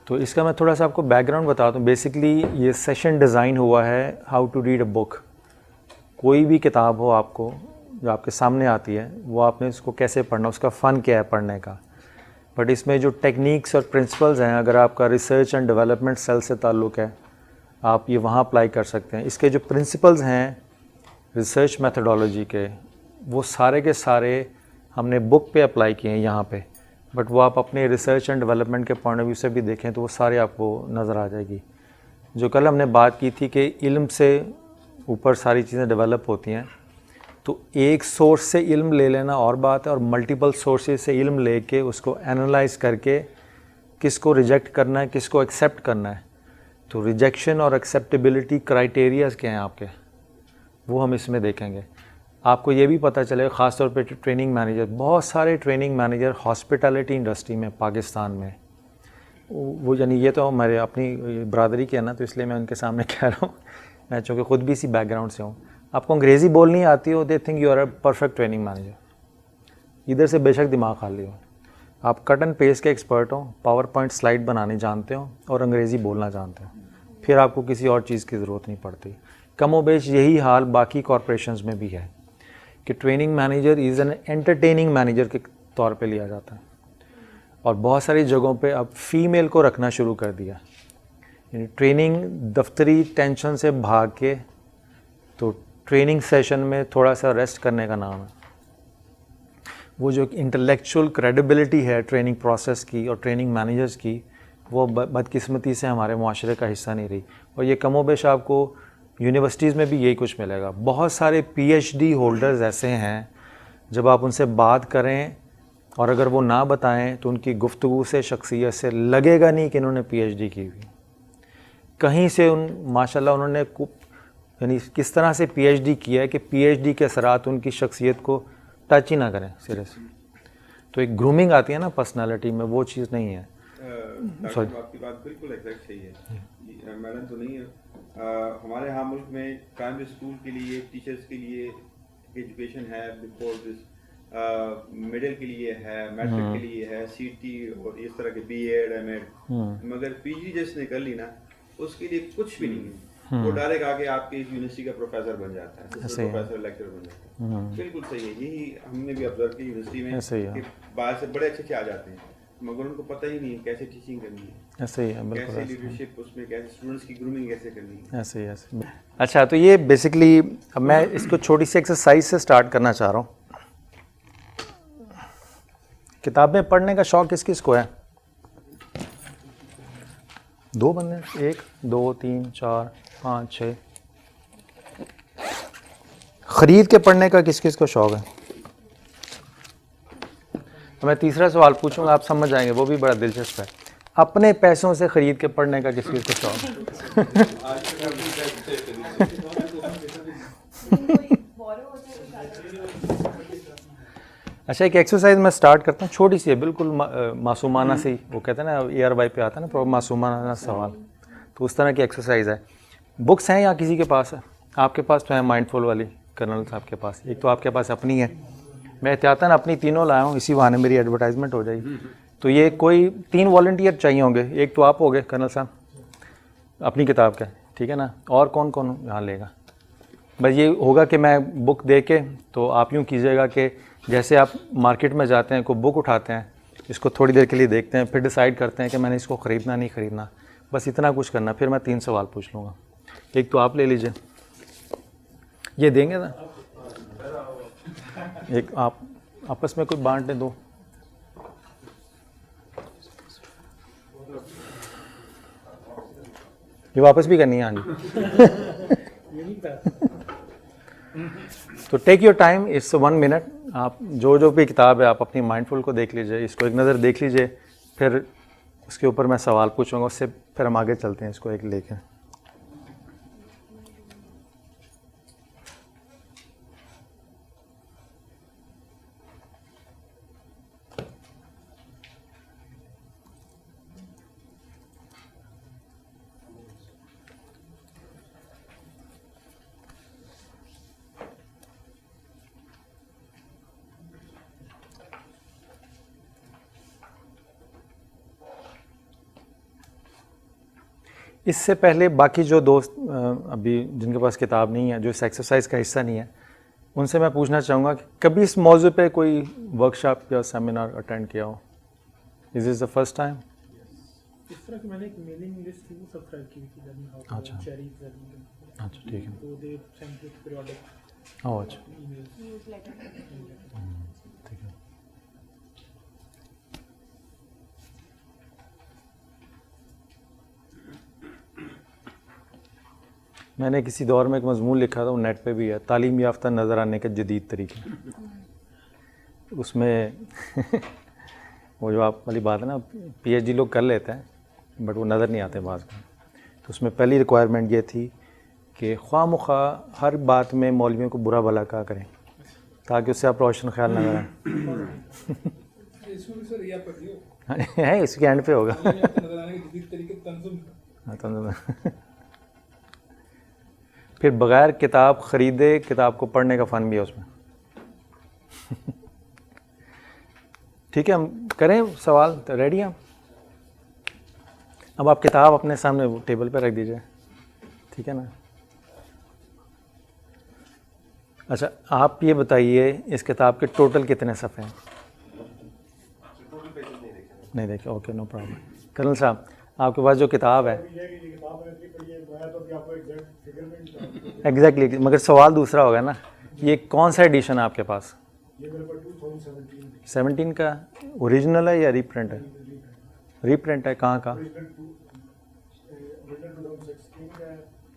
تو اس کا میں تھوڑا سا آپ کو بیک گراؤنڈ بتاتا ہوں. بیسکلی یہ سیشن ڈیزائن ہوا ہے ہاؤ ٹو ریڈ اے بک. کوئی بھی کتاب ہو آپ کو جو آپ کے سامنے آتی ہے وہ آپ نے اس کو کیسے پڑھنا, اس کا فن کیا ہے پڑھنے کا. بٹ اس میں جو ٹیکنیکس اور پرنسپلز ہیں, اگر آپ کا ریسرچ اینڈ ڈیولپمنٹ سیل سے تعلق ہے آپ یہ وہاں اپلائی کر سکتے ہیں. اس کے جو پرنسپلز ہیں ریسرچ میتھڈالوجی کے, وہ سارے کے سارے ہم نے بک پہ اپلائی کیے ہیں یہاں پہ, بٹ وہ آپ اپنے ریسرچ اینڈ ڈیولپمنٹ کے پوائنٹ آف ویو سے بھی دیکھیں تو وہ سارے آپ کو نظر آ جائے گی. جو کل ہم نے بات کی تھی کہ علم سے اوپر ساری چیزیں ڈیولپ ہوتی ہیں, تو ایک سورس سے علم لے لینا اور بات ہے, اور ملٹیپل سورسز سے علم لے کے اس کو انالائز کر کے کس کو ریجیکٹ کرنا ہے کس کو ایکسیپٹ کرنا ہے. تو ریجیکشن اور ایکسیپٹیبلٹی کرائٹیریاز کیا ہیں آپ کے, وہ ہم اس میں دیکھیں گے. آپ کو یہ بھی پتہ چلے, خاص طور پہ ٹریننگ مینیجر, بہت سارے ٹریننگ مینیجر ہاسپٹیلٹی انڈسٹری میں پاکستان میں, وہ یعنی یہ تو ہمارے اپنی برادری کے ہے نا, تو اس لیے میں ان کے سامنے کہہ رہا ہوں, میں چونکہ خود بھی اسی بیک گراؤنڈ سے ہوں. آپ کو انگریزی بولنی آتی ہو, they think you are a perfect training manager. ادھر سے بے شک دماغ خالی ہو, آپ کٹ اینڈ پیسٹ کے ایکسپرٹ ہوں, پاور پوائنٹ سلائڈ بنانے جانتے ہوں اور انگریزی بولنا جانتے ہوں, پھر آپ کو کسی اور چیز کی ضرورت نہیں پڑتی. کم و بیش یہی حال باقی کارپوریشنز میں بھی ہے کہ training manager is an entertaining manager کے طور پہ لیا جاتا ہے, اور بہت ساری جگہوں پہ اب فیمیل کو رکھنا شروع کر دیا. یعنی ٹریننگ دفتری ٹینشن سے بھاگ کے تو ٹریننگ سیشن میں تھوڑا سا ریسٹ کرنے کا نام ہے. وہ جو انٹلیکچوئل کریڈیبلٹی ہے ٹریننگ پروسیس کی اور ٹریننگ مینیجرز کی, وہ بدقسمتی سے ہمارے معاشرے کا حصہ نہیں رہی. اور یہ کم و بیش آپ کو یونیورسٹیز میں بھی یہی کچھ ملے گا. بہت سارے پی ایچ ڈی ہولڈرز ایسے ہیں, جب آپ ان سے بات کریں اور اگر وہ نہ بتائیں تو ان کی گفتگو سے شخصیت سے لگے گا نہیں کہ انہوں نے پی ایچ ڈی کی ہوئی. کہیں سے ماشاءاللہ انہوں نے یعنی کس طرح سے پی ایچ ڈی کیا ہے کہ پی ایچ ڈی کے اثرات ان کی شخصیت کو ٹچ ہی نہ کریں سرے سے. تو ایک گرومنگ آتی ہے نا پرسنالٹی میں, وہ چیز نہیں ہے. آپ کی بات بالکل ایگزیکٹ صحیح ہے, میڈم تو نہیں ہے. ہمارے ہاں ملک میں پرائمری اسکول کے لیے ٹیچرس کے لیے ایجوکیشن ہے, بیفور دس مڈل کے لیے ہے, میٹرک کے لیے ہے, سی ٹی اور اس طرح کے بی ایڈ ایم ایڈ, مگر پی جی جس نے کر لی نا اس کے لیے کچھ بھی نہیں ہے. وہ ڈائریکٹ آگے آپ کی یونیورسٹی کا پروفیسر بن جاتا ہے, پروفیسر لیکچر بن جاتا ہے. بالکل صحیح ہے, یہی ہم نے بھی آبزرو کی یونیورسٹی میں کہ باہر سے بڑے اچھے آ جاتے ہیں مگر ان کو پتہ ہی نہیں کیسے ٹیچنگ کرنی ہے, ایسے ہی ہے, بالکل کیسے لیڈرشپ اس میں, کیسے اسٹوڈنٹس کی گرومنگ کیسے کرنی ہے. ایسے ہی ایسے. اچھا, تو یہ بیسکلی اب میں اس کو چھوٹی سی ایکسرسائز سے سٹارٹ کرنا چاہ رہا ہوں. کتابیں پڑھنے کا شوق کس کس کو ہے؟ 2 بندے, 1 2 3 4 5 6. خرید کے پڑھنے کا کس کس کو شوق ہے؟ میں تیسرا سوال پوچھوں گا, آپ سمجھ جائیں گے, وہ بھی بڑا دلچسپ ہے. اپنے پیسوں سے خرید کے پڑھنے کا کس کس کو شوق ہے؟ اچھا, ایک ایکسرسائز میں سٹارٹ کرتا ہوں, چھوٹی سی ہے بالکل معصومانہ سی, وہ کہتے ہیں نا اے آر وائی پہ آتا ہے نا معصومانہ سوال, تو اس طرح کی ایکسرسائز ہے. بکس ہیں یا کسی کے پاس ہے؟ آپ کے پاس تو ہے مائنڈ فل والی, کرنل صاحب کے پاس, ایک تو آپ کے پاس اپنی ہے, میں احتیاطاً اپنی تینوں لایا ہوں, اسی بہانے میری ایڈورٹائزمنٹ ہو جائے گی. تو یہ کوئی 3 والنٹیئر چاہیے ہوں گے, ایک تو آپ ہو گئے کرنل صاحب اپنی کتاب کا, ٹھیک ہے نا, اور کون کون یہاں لے گا؟ بس یہ ہوگا کہ میں بک دے کے تو آپ یوں کیجیے گا کہ جیسے آپ مارکیٹ میں جاتے ہیں, کوئی بک اٹھاتے ہیں, اس کو تھوڑی دیر کے لیے دیکھتے ہیں, پھر ڈیسائیڈ کرتے ہیں کہ میں نے اس کو خریدنا نہیں خریدنا, بس اتنا کچھ کرنا. پھر میں 3 سوال پوچھ لوں گا. ایک تو آپ لے لیجئے, یہ دیں گے نا, ایک آپ آپس میں کوئی بانٹ دیں, 2. یہ واپس بھی کرنی ہے, ہاں جی. تو take your time, it's 1 minute. آپ جو بھی کتاب ہے آپ اپنی مائنڈ فل کو دیکھ لیجئے, اس کو ایک نظر دیکھ لیجئے, پھر اس کے اوپر میں سوال پوچھوں گا, اس سے پھر ہم آگے چلتے ہیں اس کو ایک لے کے. اس سے پہلے باقی جو دوست ابھی جن کے پاس کتاب نہیں ہے, جو اس ایکسرسائز کا حصہ نہیں ہے, ان سے میں پوچھنا چاہوں گا کہ کبھی اس موضوع پہ کوئی ورکشاپ یا سیمینار اٹینڈ کیا ہو؟ از از دا فرسٹ ٹائم؟ اس طرح کہ میں نے ایک میلنگ لسٹ تھی وہ سبسکرائب کی تھی لرننگ ہاؤ اچھا چیریز اچھا ٹھیک ہے. تو دے سینڈ اٹ پیریوڈک اوہ اچھا نیوز لیٹر. ٹھیک ہے. میں نے کسی دور میں ایک مضمون لکھا تھا, وہ نیٹ پہ بھی ہے, تعلیم یافتہ نظر آنے کے جدید طریقے. اس میں وہ جو آپ والی بات ہے نا, پی ایچ ڈی لوگ کر لیتے ہیں بٹ وہ نظر نہیں آتے بعض میں. تو اس میں پہلی ریکوائرمنٹ یہ تھی کہ خواہ مخواہ ہر بات میں مولویوں کو برا بھلا کہا کریں تاکہ اس سے آپ روشن خیال نہ کریں. ہے اس کے اینڈ پہ ہوگا. پھر بغیر کتاب خریدے کتاب کو پڑھنے کا فن بھی ہے اس میں. ٹھیک ہے, ہم کریں سوال, ریڈی ہیں؟ اب آپ کتاب اپنے سامنے ٹیبل پہ رکھ دیجئے, ٹھیک ہے نا. اچھا آپ یہ بتائیے اس کتاب کے ٹوٹل کتنے صفحے ہیں؟ نہیں دیکھے, اوکے نو پرابلم. کرنل صاحب آپ کے پاس جو کتاب ہے ایگزیکٹلی, مگر سوال دوسرا ہوگا نا, یہ کون سا ایڈیشن ہے آپ کے پاس؟ 17 کا اوریجنل ہے یا ری پرنٹ ہے؟ ری پرنٹ ہے. کہاں کا؟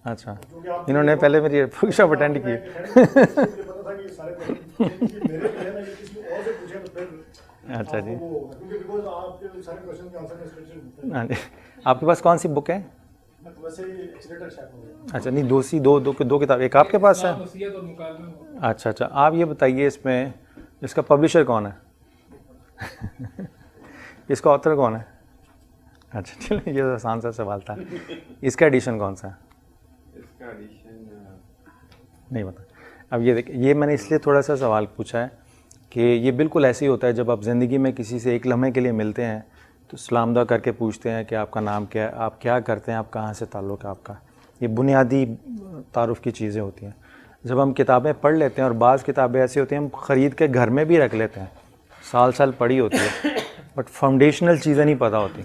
اچھا, انہوں نے پہلے میری ورکشاپ اٹینڈ کی. اچھا جی, ہاں جی. آپ کے پاس کون سی بک ہے؟ اچھا نہیں, دو کتاب, ایک آپ کے پاس ہے. اچھا اچھا, آپ یہ بتائیے اس میں اس کا پبلشر کون ہے؟ اس کا آتھر کون ہے؟ اچھا چلیں, یہ آسان سا سوال تھا. اس کا ایڈیشن کون سا ہے؟ اس کا ایڈیشن نہیں پتا. اب یہ دیکھیں, یہ میں نے اس لیے تھوڑا سا سوال پوچھا ہے کہ یہ بالکل ایسے ہی ہوتا ہے جب آپ زندگی میں کسی سے ایک لمحے کے لیے ملتے ہیں تو سلام دعا کر کے پوچھتے ہیں کہ آپ کا نام کیا ہے, آپ کیا کرتے ہیں, آپ کہاں سے تعلق ہے آپ کا. یہ بنیادی تعارف کی چیزیں ہوتی ہیں. جب ہم کتابیں پڑھ لیتے ہیں, اور بعض کتابیں ایسی ہوتی ہیں ہم خرید کے گھر میں بھی رکھ لیتے ہیں, سال پڑھی ہوتی ہے, بٹ فاؤنڈیشنل چیزیں نہیں پتہ ہوتی.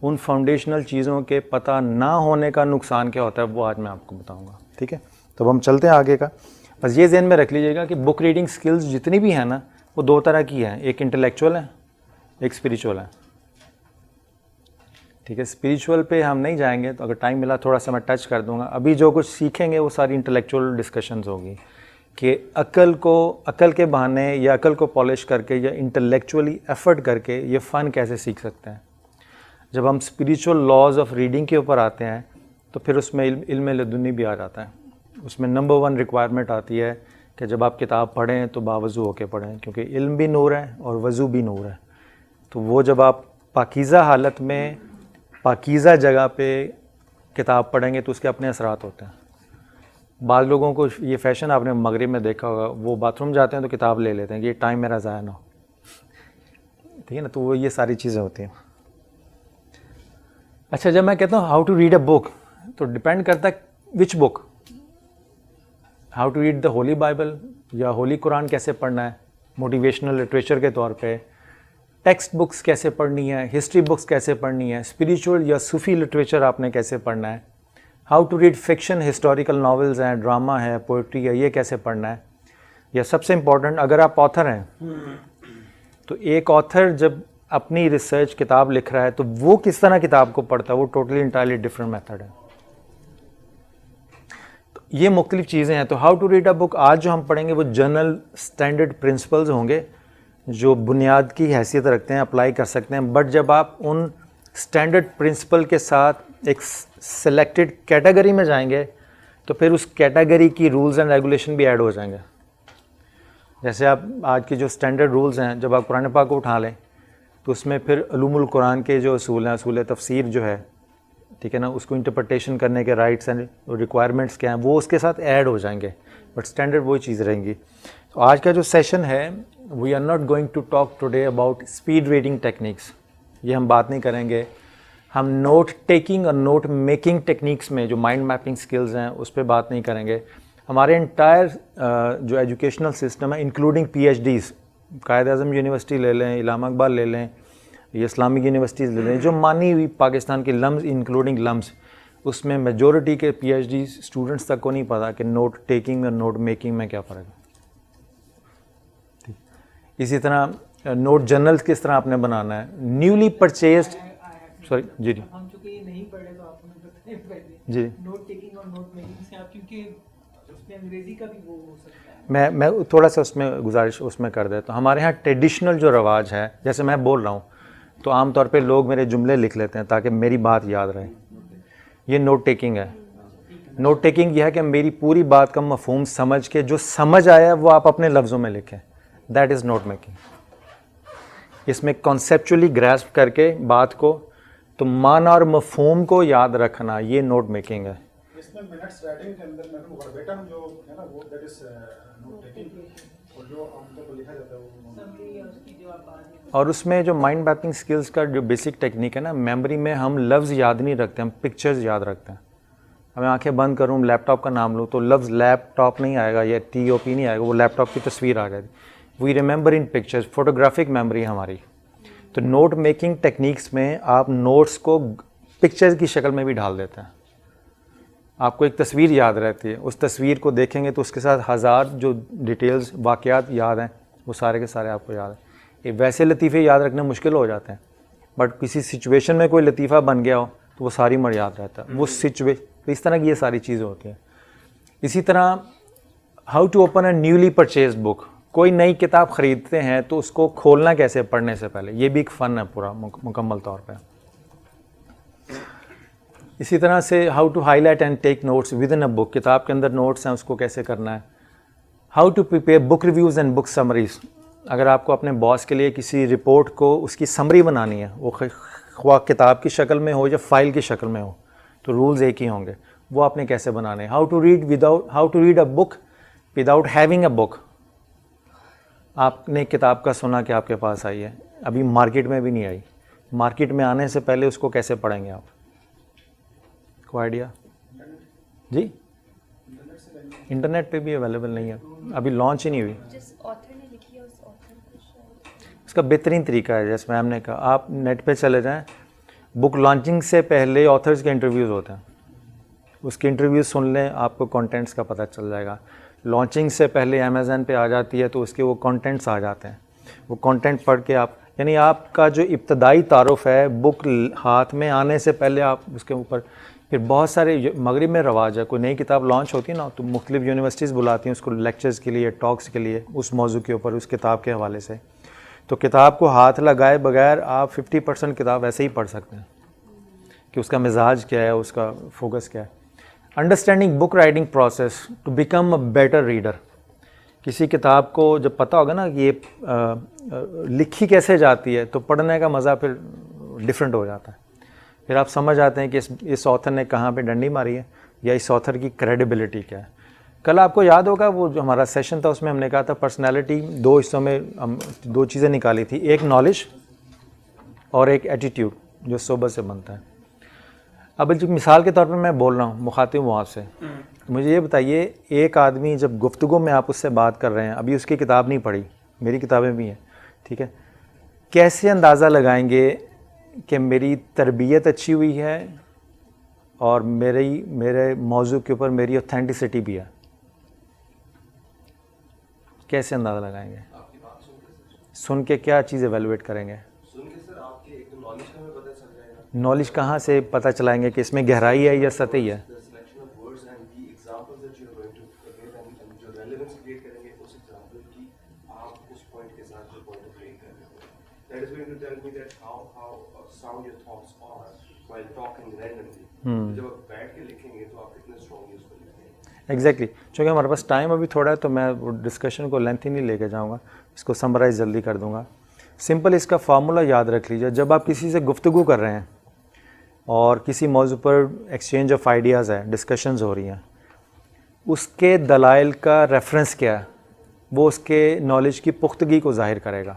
ان فاؤنڈیشنل چیزوں کے پتہ نہ ہونے کا نقصان کیا ہوتا ہے وہ آج میں آپ کو بتاؤں گا. ٹھیک ہے, تو ہم چلتے ہیں آگے کا. بس یہ ذہن میں رکھ لیجیے گا کہ بک ریڈنگ سکلز جتنی بھی ہیں نا وہ دو طرح کی ہیں, ایک انٹلیکچوئل ہے, ایک اسپریچول ہے. ٹھیک ہے, اسپریچول پہ ہم نہیں جائیں گے, تو اگر ٹائم ملا تھوڑا سا میں ٹچ کر دوں گا. ابھی جو کچھ سیکھیں گے وہ ساری انٹلیکچوئل ڈسکشنز ہوگی کہ عقل کے بہانے یا عقل کو پالش کر کے یا انٹلیکچولی ایفرٹ کر کے یہ فن کیسے سیکھ سکتے ہیں. جب ہم اسپریچول لاز آف ریڈنگ کے اوپر آتے ہیں تو پھر اس میں علم لدنی بھی آ جاتا ہے. اس میں نمبر 1 ریکوائرمنٹ آتی ہے کہ جب آپ کتاب پڑھیں تو باوضو ہو کے پڑھیں, کیونکہ علم بھی نور ہے اور وضو بھی نور ہے. تو وہ جب آپ پاکیزہ حالت میں پاکیزہ جگہ پہ کتاب پڑھیں گے تو اس کے اپنے اثرات ہوتے ہیں. بعض لوگوں کو یہ فیشن آپ نے مغرب میں دیکھا ہوگا, وہ باتھ روم جاتے ہیں تو کتاب لے لیتے ہیں کہ یہ ٹائم میرا ضائع نہ ہو. ٹھیک ہے نا, تو وہ یہ ساری چیزیں ہوتی ہیں. اچھا, جب میں کہتا ہوں how to read a book تو ڈپینڈ کرتا ہے which book. How to read the holy Bible یا ہولی قرآن کیسے پڑھنا ہے موٹیویشنل لٹریچر کے طور پہ, ٹیکسٹ بکس کیسے پڑھنی ہے, ہسٹری بکس کیسے پڑھنی ہے, اسپریچول یا صوفی لٹریچر آپ نے کیسے پڑھنا ہے, how to read fiction, historical novels ہیں, ڈرامہ ہے, پوئٹری ہے, یہ کیسے پڑھنا ہے. یا سب سے امپورٹنٹ, اگر آپ آتھر ہیں تو ایک آتھر جب اپنی ریسرچ کتاب لکھ رہا ہے تو وہ کس طرح کتاب کو پڑھتا ہے, وہ ٹوٹلی انٹائرلی ڈفرینٹ میتھڈ ہے. یہ مختلف چیزیں ہیں. تو ہاؤ ٹو ریڈ اے بک آج جو ہم پڑھیں گے وہ جنرل اسٹینڈرڈ پرنسپلز ہوں گے جو بنیاد کی حیثیت رکھتے ہیں, اپلائی کر سکتے ہیں. بٹ جب آپ ان اسٹینڈرڈ پرنسپل کے ساتھ ایک سلیکٹڈ کیٹیگری میں جائیں گے تو پھر اس کیٹیگری کی رولز اینڈ ریگولیشن بھی ایڈ ہو جائیں گے. جیسے آپ آج کے جو اسٹینڈرڈ رولز ہیں, جب آپ قرآن پاک کو اٹھا لیں تو اس میں پھر علوم القرآن کے جو اصول ہیں, اصول تفسیر جو ہے, ٹھیک ہے نا, اس کو انٹرپریٹیشن کرنے کے رائٹس اینڈ ریکوائرمنٹس کیا ہیں وہ اس کے ساتھ ایڈ ہو جائیں گے, بٹ اسٹینڈرڈ وہی چیز رہیں گی. تو آج کا جو سیشن ہے, we are not going to talk today about speed reading techniques. یہ ہم بات نہیں کریں گے ہم نوٹ ٹیکنگ اور نوٹ میکنگ ٹیکنیکس میں جو مائنڈ میپنگ سکلز ہیں اس پہ بات نہیں کریں گے. ہمارے انٹائر جو ایجوکیشنل سسٹم ہے including P H Ds, Quaid Azam university لے لیں، علامہ اقبال لے لیں، یہ اسلامک یونیورسٹیز لے لیں، جو مانی ہوئی پاکستان کی لمز انکلوڈنگ لمز، اس میں میجورٹی کے پی ایچ ڈی اسٹوڈنٹس تک کو نہیں پتا کہ نوٹ ٹیکنگ اور نوٹ میکنگ میں کیا فرق ہے. اسی طرح نوٹ جرنل کس طرح آپ نے بنانا ہے. نیولی پرچیزڈ سوری جی ہم چونکہ یہ نہیں پڑھے تو آپ ہمیں بتائیں پہلے جی نوٹ ٹیکنگ اور نوٹ میکنگ سے آپ، کیونکہ اس میں انگریزی کا بھی وہ ہو سکتا ہے. میں تھوڑا سا اس میں گزارش اس میں کر دیتا ہوں. ہمارے ہاں ٹریڈیشنل جو رواج ہے، جیسے میں بول رہا ہوں تو عام طور پہ لوگ میرے جملے لکھ لیتے ہیں تاکہ میری بات یاد رہے. یہ نوٹ ٹیکنگ ہے. نوٹ ٹیکنگ یہ ہے کہ میری پوری بات کا مفہوم سمجھ کے جو سمجھ آیا وہ آپ اپنے لفظوں میں لکھیں. That is note making. اس میں کانسیپچولی گراسپ کر کے بات کو تو معنی اور مفہوم کو یاد رکھنا، یہ نوٹ میکنگ ہے. اس میں منٹس رائٹنگ کے اندر میڈم وربیٹم جو ہے نا وہ دیٹ از نوٹ ٹیکنگ، اور جو عام طور پر لکھا جاتا ہے وہ. اور اس میں جو مائنڈ میپنگ سکلز کا جو بیسک ٹیکنیک ہے نا، میموری میں ہم لفظ یاد نہیں رکھتے، ہم پکچرز یاد رکھتے ہیں. ہمیں آنکھیں بند کروں لیپ ٹاپ کا نام لوں تو لفظ لیپ ٹاپ نہیں آئے گا یا ٹی او پی نہیں آئے گا، وہ لیپ ٹاپ کی تصویر آ گئی. وی ریممبر ان پکچرز. فوٹوگرافک میموری ہماری. تو نوٹ میکنگ ٹیکنیکس میں آپ نوٹس کو پکچرز کی شکل میں بھی ڈال دیتے ہیں. آپ کو ایک تصویر یاد رہتی ہے، اس تصویر کو دیکھیں گے تو اس کے ساتھ ہزار جو ڈیٹیلز واقعات یاد ہیں وہ سارے کے سارے آپ کو یاد ہیں. یہ ویسے لطیفے یاد رکھنے مشکل ہو جاتے ہیں، بٹ کسی سچویشن میں کوئی لطیفہ بن گیا ہو تو وہ ساری مر یاد رہتا ہے وہ تو اس طرح کی یہ ساری چیزیں ہوتی ہیں. اسی طرح how to open a newly purchase book. کوئی نئی کتاب خریدتے ہیں تو اس کو کھولنا کیسے پڑھنے سے پہلے، یہ بھی ایک فن ہے پورا مکمل طور پہ. اسی طرح سے how to highlight and take notes with in a book. کتاب کے اندر نوٹس ہیں اس کو کیسے کرنا ہے. How to prepare book reviews and book summaries. اگر آپ کو اپنے باس کے لیے کسی رپورٹ کو اس کی سمری بنانی ہے، وہ خواہ کتاب کی شکل میں ہو یا فائل کی شکل میں ہو، تو رولز ایک ہی ہوں گے. وہ آپ نے کیسے بنانے ہیں. How to read a book without having a book. آپ نے کتاب کا سنا کہ آپ کے پاس آئی ہے، ابھی مارکیٹ میں بھی نہیں آئی. مارکیٹ میں آنے سے پہلے اس کو کیسے پڑھیں گے آپ؟ کوئی آئیڈیا؟ جی انٹرنیٹ پہ بھی اویلیبل نہیں ہے، ابھی لانچ ہی نہیں ہوئی. اس کا بہترین طریقہ ہے جیسے میم نے کہا، آپ نیٹ پہ چلے جائیں، بک لانچنگ سے پہلے آتھرز کے انٹرویوز ہوتے ہیں، اس کے انٹرویوز سن لیں، آپ کو کانٹینٹس کا پتہ چل جائے گا. لانچنگ سے پہلے امیزون پہ آ جاتی ہے تو اس کے وہ کانٹینٹس آ جاتے ہیں. وہ کانٹینٹ پڑھ کے آپ، یعنی آپ کا جو ابتدائی تعارف ہے بک ہاتھ میں آنے سے پہلے آپ اس کے اوپر. پھر بہت سارے مغرب میں رواج ہے، کوئی نئی کتاب لانچ ہوتی ہے نا تو مختلف یونیورسٹیز بلاتی ہیں اس کو لیکچرز کے لیے، ٹاکس کے لیے، اس موضوع کے اوپر اس کتاب کے حوالے سے. تو کتاب کو ہاتھ لگائے بغیر آپ 50% کتاب ایسے ہی پڑھ سکتے ہیں کہ اس کا مزاج کیا ہے، اس کا فوکس کیا ہے. Understanding book writing process to become a better reader. کسی کتاب کو جب پتہ ہوگا نا کہ یہ لکھی کیسے جاتی ہے تو پڑھنے کا مزہ پھر ڈفرینٹ ہو جاتا ہے. پھر آپ سمجھ آتے ہیں کہ اس آتھر نے کہاں پہ ڈنڈی ماری ہے یا اس آتھر کی کریڈیبلٹی کیا ہے. کل آپ کو یاد ہوگا وہ جو ہمارا سیشن تھا اس میں ہم نے کہا تھا پرسنالٹی 2 حصوں میں ہم 2 چیزیں نکالی تھی، ایک نالج اور ایک ایٹیٹیوڈ جو صحبت سے بنتا ہے. اب جو مثال کے طور پہ میں بول رہا ہوں، مخاطب ہوں آپ سے، مجھے یہ بتائیے ایک آدمی جب گفتگو میں آپ اس سے بات کر رہے ہیں، ابھی اس کی کتاب نہیں پڑھی، میری کتابیں بھی ہیں ٹھیک ہے، کیسے اندازہ لگائیں گے کہ میری تربیت اچھی ہوئی ہے اور میرے موضوع کے اوپر میری اوتھینٹسٹی بھی ہے؟ کیسے اندازہ لگائیں گے؟ سن کے کیا چیز ایویلویٹ کریں گے؟ نالج کہاں سے پتہ چلائیں گے کہ اس میں گہرائی ہے یا سطحی ہے؟ ایگزیکٹلی. چونکہ ہمارے پاس ٹائم ابھی تھوڑا ہے تو میں ڈسکشن کو لینتھی نہیں لے کے جاؤں گا، اس کو سمرائز جلدی کر دوں گا. سمپل اس کا فارمولہ یاد رکھ لیجیے. جب آپ کسی سے گفتگو کر رہے ہیں اور کسی موضوع پر ایکسچینج آف آئیڈیاز ہے، ڈسکشنز ہو رہی ہیں، اس کے دلائل کا ریفرنس کیا ہے وہ اس کے نالج کی پختگی کو ظاہر کرے گا.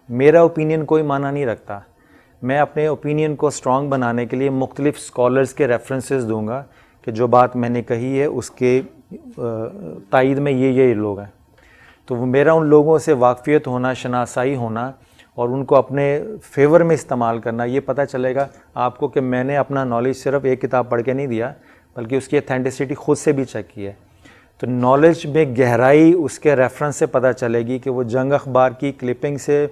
میرا اوپینین کوئی معنی نہیں رکھتا. میں اپنے اوپینین کو اسٹرانگ بنانے کے لیے مختلف اسکالرس کے ریفرنسز دوں گا کہ جو بات میں نے کہی ہے اس کے تائید میں یہ لوگ ہیں. تو وہ میرا ان لوگوں سے واقفیت ہونا, شناسائی ہونا اور ان کو اپنے فیور میں استعمال کرنا, یہ پتہ چلے گا آپ کو کہ میں نے اپنا نالج صرف ایک کتاب پڑھ کے نہیں دیا بلکہ اس کی اتھینٹسٹی خود سے بھی چیک کی ہے. تو نالج میں گہرائی اس کے ریفرنس سے پتہ چلے گی کہ وہ جنگ اخبار کی کلپنگ سے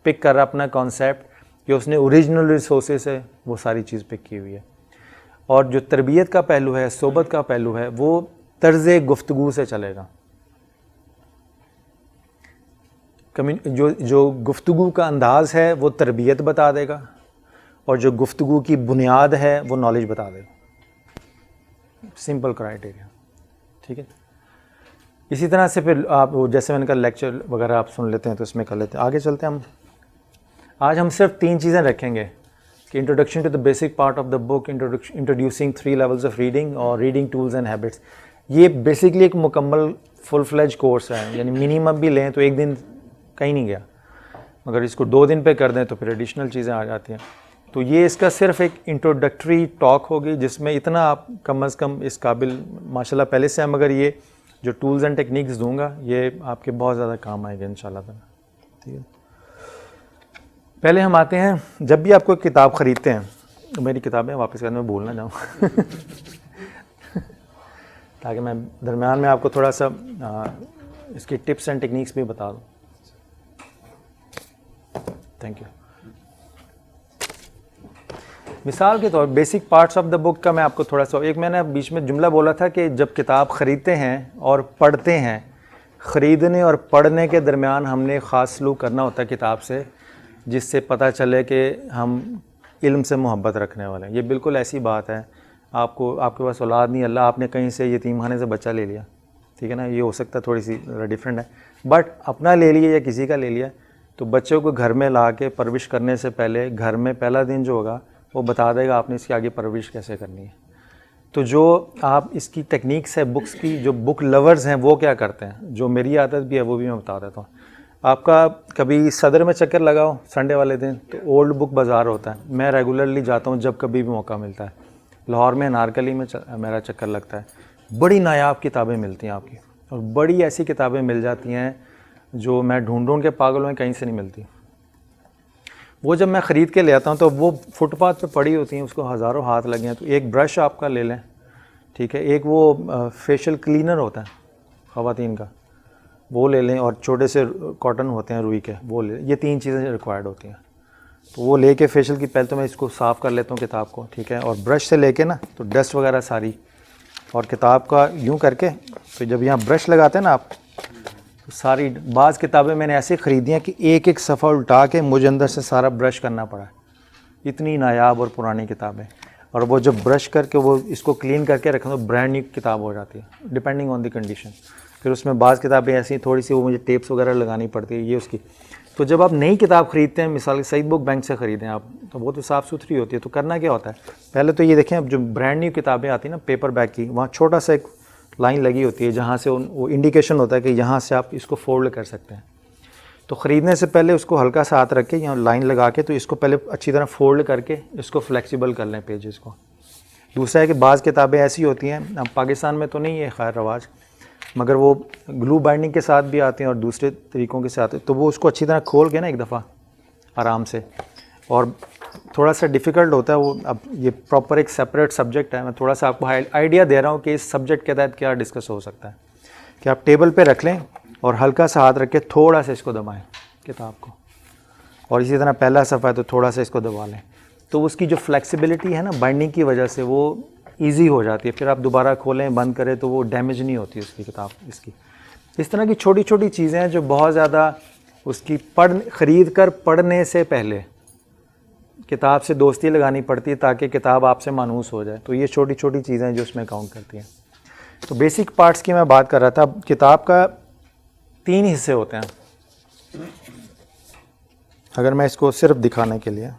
پک کر اپنا کانسیپٹ کہ اس نے اوریجنل ریسورسز سے وہ ساری چیز پک کی ہوئی ہے. اور جو تربیت کا پہلو ہے, صحبت کا پہلو ہے, وہ طرز گفتگو سے چلے گا. جو گفتگو کا انداز ہے وہ تربیت بتا دے گا اور جو گفتگو کی بنیاد ہے وہ نالج بتا دے گا. سمپل کرائٹیریا, ٹھیک ہے. اسی طرح سے پھر آپ جیسے میں نے کہا لیکچر وغیرہ آپ سن لیتے ہیں تو اس میں کر لیتے ہیں. آگے چلتے ہیں. آج ہم صرف 3 چیزیں رکھیں گے کہ introduction to the basic part of the book, introducing 3 levels of reading اور ریڈنگ ٹولز اینڈ ہیبٹس. یہ بیسکلی ایک مکمل فل فلیج کورس ہے, یعنی منیمم بھی لیں تو 1 دن کہیں نہیں گیا, مگر اس کو 2 دن پہ کر دیں تو پھر ایڈیشنل چیزیں آ جاتی ہیں. تو یہ اس کا صرف ایک انٹروڈکٹری ٹاک ہوگی جس میں اتنا آپ کم از کم اس قابل ماشاءاللہ پہلے سے ہیں, مگر یہ جو ٹولز اینڈ ٹیکنیکس دوں گا یہ آپ کے بہت زیادہ کام آئے گا انشاءاللہ تعالیٰ. ٹھیک ہے. پہلے ہم آتے ہیں, جب بھی آپ کو کتاب خریدتے ہیں, میری کتابیں واپس کرنے میں بھول نہ جاؤں تاکہ میں درمیان میں آپ کو تھوڑا سا اس کی ٹپس اینڈ ٹیکنیکس بھی بتا دوں. Thank you. مثال کے طور بیسک پارٹس آف دا بک کا میں آپ کو تھوڑا سا, ایک میں نے بیچ میں جملہ بولا تھا کہ جب کتاب خریدتے ہیں اور پڑھتے ہیں, خریدنے اور پڑھنے کے درمیان ہم نے خاص سلوک کرنا ہوتا ہے کتاب سے, جس سے پتہ چلے کہ ہم علم سے محبت رکھنے والے ہیں. یہ بالکل ایسی بات ہے, آپ کے پاس اولاد نہیں, اللہ آپ نے کہیں سے یتیم خانے سے بچہ لے لیا, ٹھیک ہے نا, یہ ہو سکتا ہے تھوڑی سی ڈفرینٹ ہے, بٹ اپنا لے لیا یا کسی کا لے لیا تو بچوں کو گھر میں لا کے پرورش کرنے سے پہلے گھر میں پہلا دن جو ہوگا وہ بتا دے گا آپ نے اس کی آگے پرورش کیسے کرنی ہے. تو جو آپ اس کی ٹیکنیکس ہے بکس کی, جو بک لورز ہیں وہ کیا کرتے ہیں, جو میری عادت بھی ہے وہ بھی میں بتا دیتا ہوں. آپ کا کبھی صدر میں چکر لگاؤ سنڈے والے دن, تو اولڈ بک بازار ہوتا ہے, میں ریگولرلی جاتا ہوں جب کبھی بھی موقع ملتا ہے. لاہور میں نارکلی میں میرا چکر لگتا ہے, بڑی نایاب کتابیں ملتی ہیں آپ کی, اور بڑی ایسی کتابیں مل جاتی ہیں جو میں ڈھونڈ کے پاگل ہوں, کہیں سے نہیں ملتی. وہ جب میں خرید کے لے آتا ہوں تو وہ فٹ پاتھ پہ پڑی ہوتی ہیں, اس کو ہزاروں ہاتھ لگے ہیں. تو ایک برش آپ کا لے لیں, ٹھیک ہے, ایک وہ فیشل کلینر ہوتا ہے خواتین کا, وہ لے لیں, اور چھوٹے سے کاٹن ہوتے ہیں روئی کے, وہ لے لیں. یہ 3 چیزیں ریکوائرڈ ہوتی ہیں. تو وہ لے کے فیشل کی پہلے تو میں اس کو صاف کر لیتا ہوں کتاب کو, ٹھیک ہے, اور برش سے لے کے نا تو ڈسٹ وغیرہ ساری, اور کتاب کا یوں کر کے, تو جب یہاں برش لگاتے ہیں نا آپ, تو ساری بعض کتابیں میں نے ایسے خریدی ہیں کہ ایک صفحہ الٹا کے مجھے اندر سے سارا برش کرنا پڑا ہے, اتنی نایاب اور پرانی کتابیں. اور وہ جب برش کر کے وہ اس کو کلین کر کے رکھیں تو برانڈ نیو کتاب ہو جاتی ہے, ڈپینڈنگ آن دی کنڈیشن. پھر اس میں بعض کتابیں ایسی تھوڑی سی وہ مجھے ٹیپس وغیرہ لگانی پڑتی ہے, یہ اس کی. تو جب آپ نئی کتاب خریدتے ہیں, مثال سعید بک بینک سے خریدیں آپ, تو وہ تو صاف ستھری ہوتی ہے. تو کرنا کیا ہوتا ہے, پہلے تو یہ دیکھیں, اب جو برانڈ نیو کتابیں آتی ہیں نا پیپر بیک کی, وہاں چھوٹا سا ایک لائن لگی ہوتی ہے جہاں سے وہ انڈیکیشن ہوتا ہے کہ یہاں سے آپ اس کو فولڈ کر سکتے ہیں. تو خریدنے سے پہلے اس کو ہلکا سا ہاتھ رکھ کے یہاں لائن لگا کے, تو اس کو پہلے اچھی طرح فولڈ کر کے اس کو فلیکسیبل کر لیں پیجز کو. دوسرا ہے کہ بعض کتابیں ایسی ہوتی ہیں, اب پاکستان میں تو نہیں ہے خیر رواج, مگر وہ گلو بائنڈنگ کے ساتھ بھی آتے ہیں اور دوسرے طریقوں کے ساتھ, تو وہ اس کو اچھی طرح کھول کے نا ایک دفعہ آرام سے, اور تھوڑا سا ڈیفیکلٹ ہوتا ہے وہ. اب یہ پراپر ایک سپریٹ سبجیکٹ ہے, میں تھوڑا سا آپ کو آئیڈیا دے رہا ہوں کہ اس سبجیکٹ کے تحت کیا ڈسکس ہو سکتا ہے. کہ آپ ٹیبل پہ رکھ لیں اور ہلکا سا ہاتھ رکھ کے تھوڑا سا اس کو دبائیں کتاب کو, اور اسی طرح پہلا صفحہ ہے تو تھوڑا سا اس کو دبا لیں, تو اس کی جو فلیکسیبلٹی ہے نا بائنڈنگ کی وجہ سے وہ ایزی ہو جاتی ہے. پھر آپ دوبارہ کھولیں بند کریں تو وہ ڈیمیج نہیں ہوتی اس کی کتاب. اس طرح کی چھوٹی چھوٹی چیزیں ہیں جو بہت زیادہ اس کی خرید کر پڑھنے سے پہلے کتاب سے دوستی لگانی پڑتی ہے تاکہ کتاب آپ سے مانوس ہو جائے. تو یہ چھوٹی چھوٹی چیزیں جو اس میں کاؤنٹ کرتی ہیں. تو بیسک پارٹس کی میں بات کر رہا تھا. کتاب کا 3 حصے ہوتے ہیں. اگر میں اس کو صرف دکھانے کے لیے,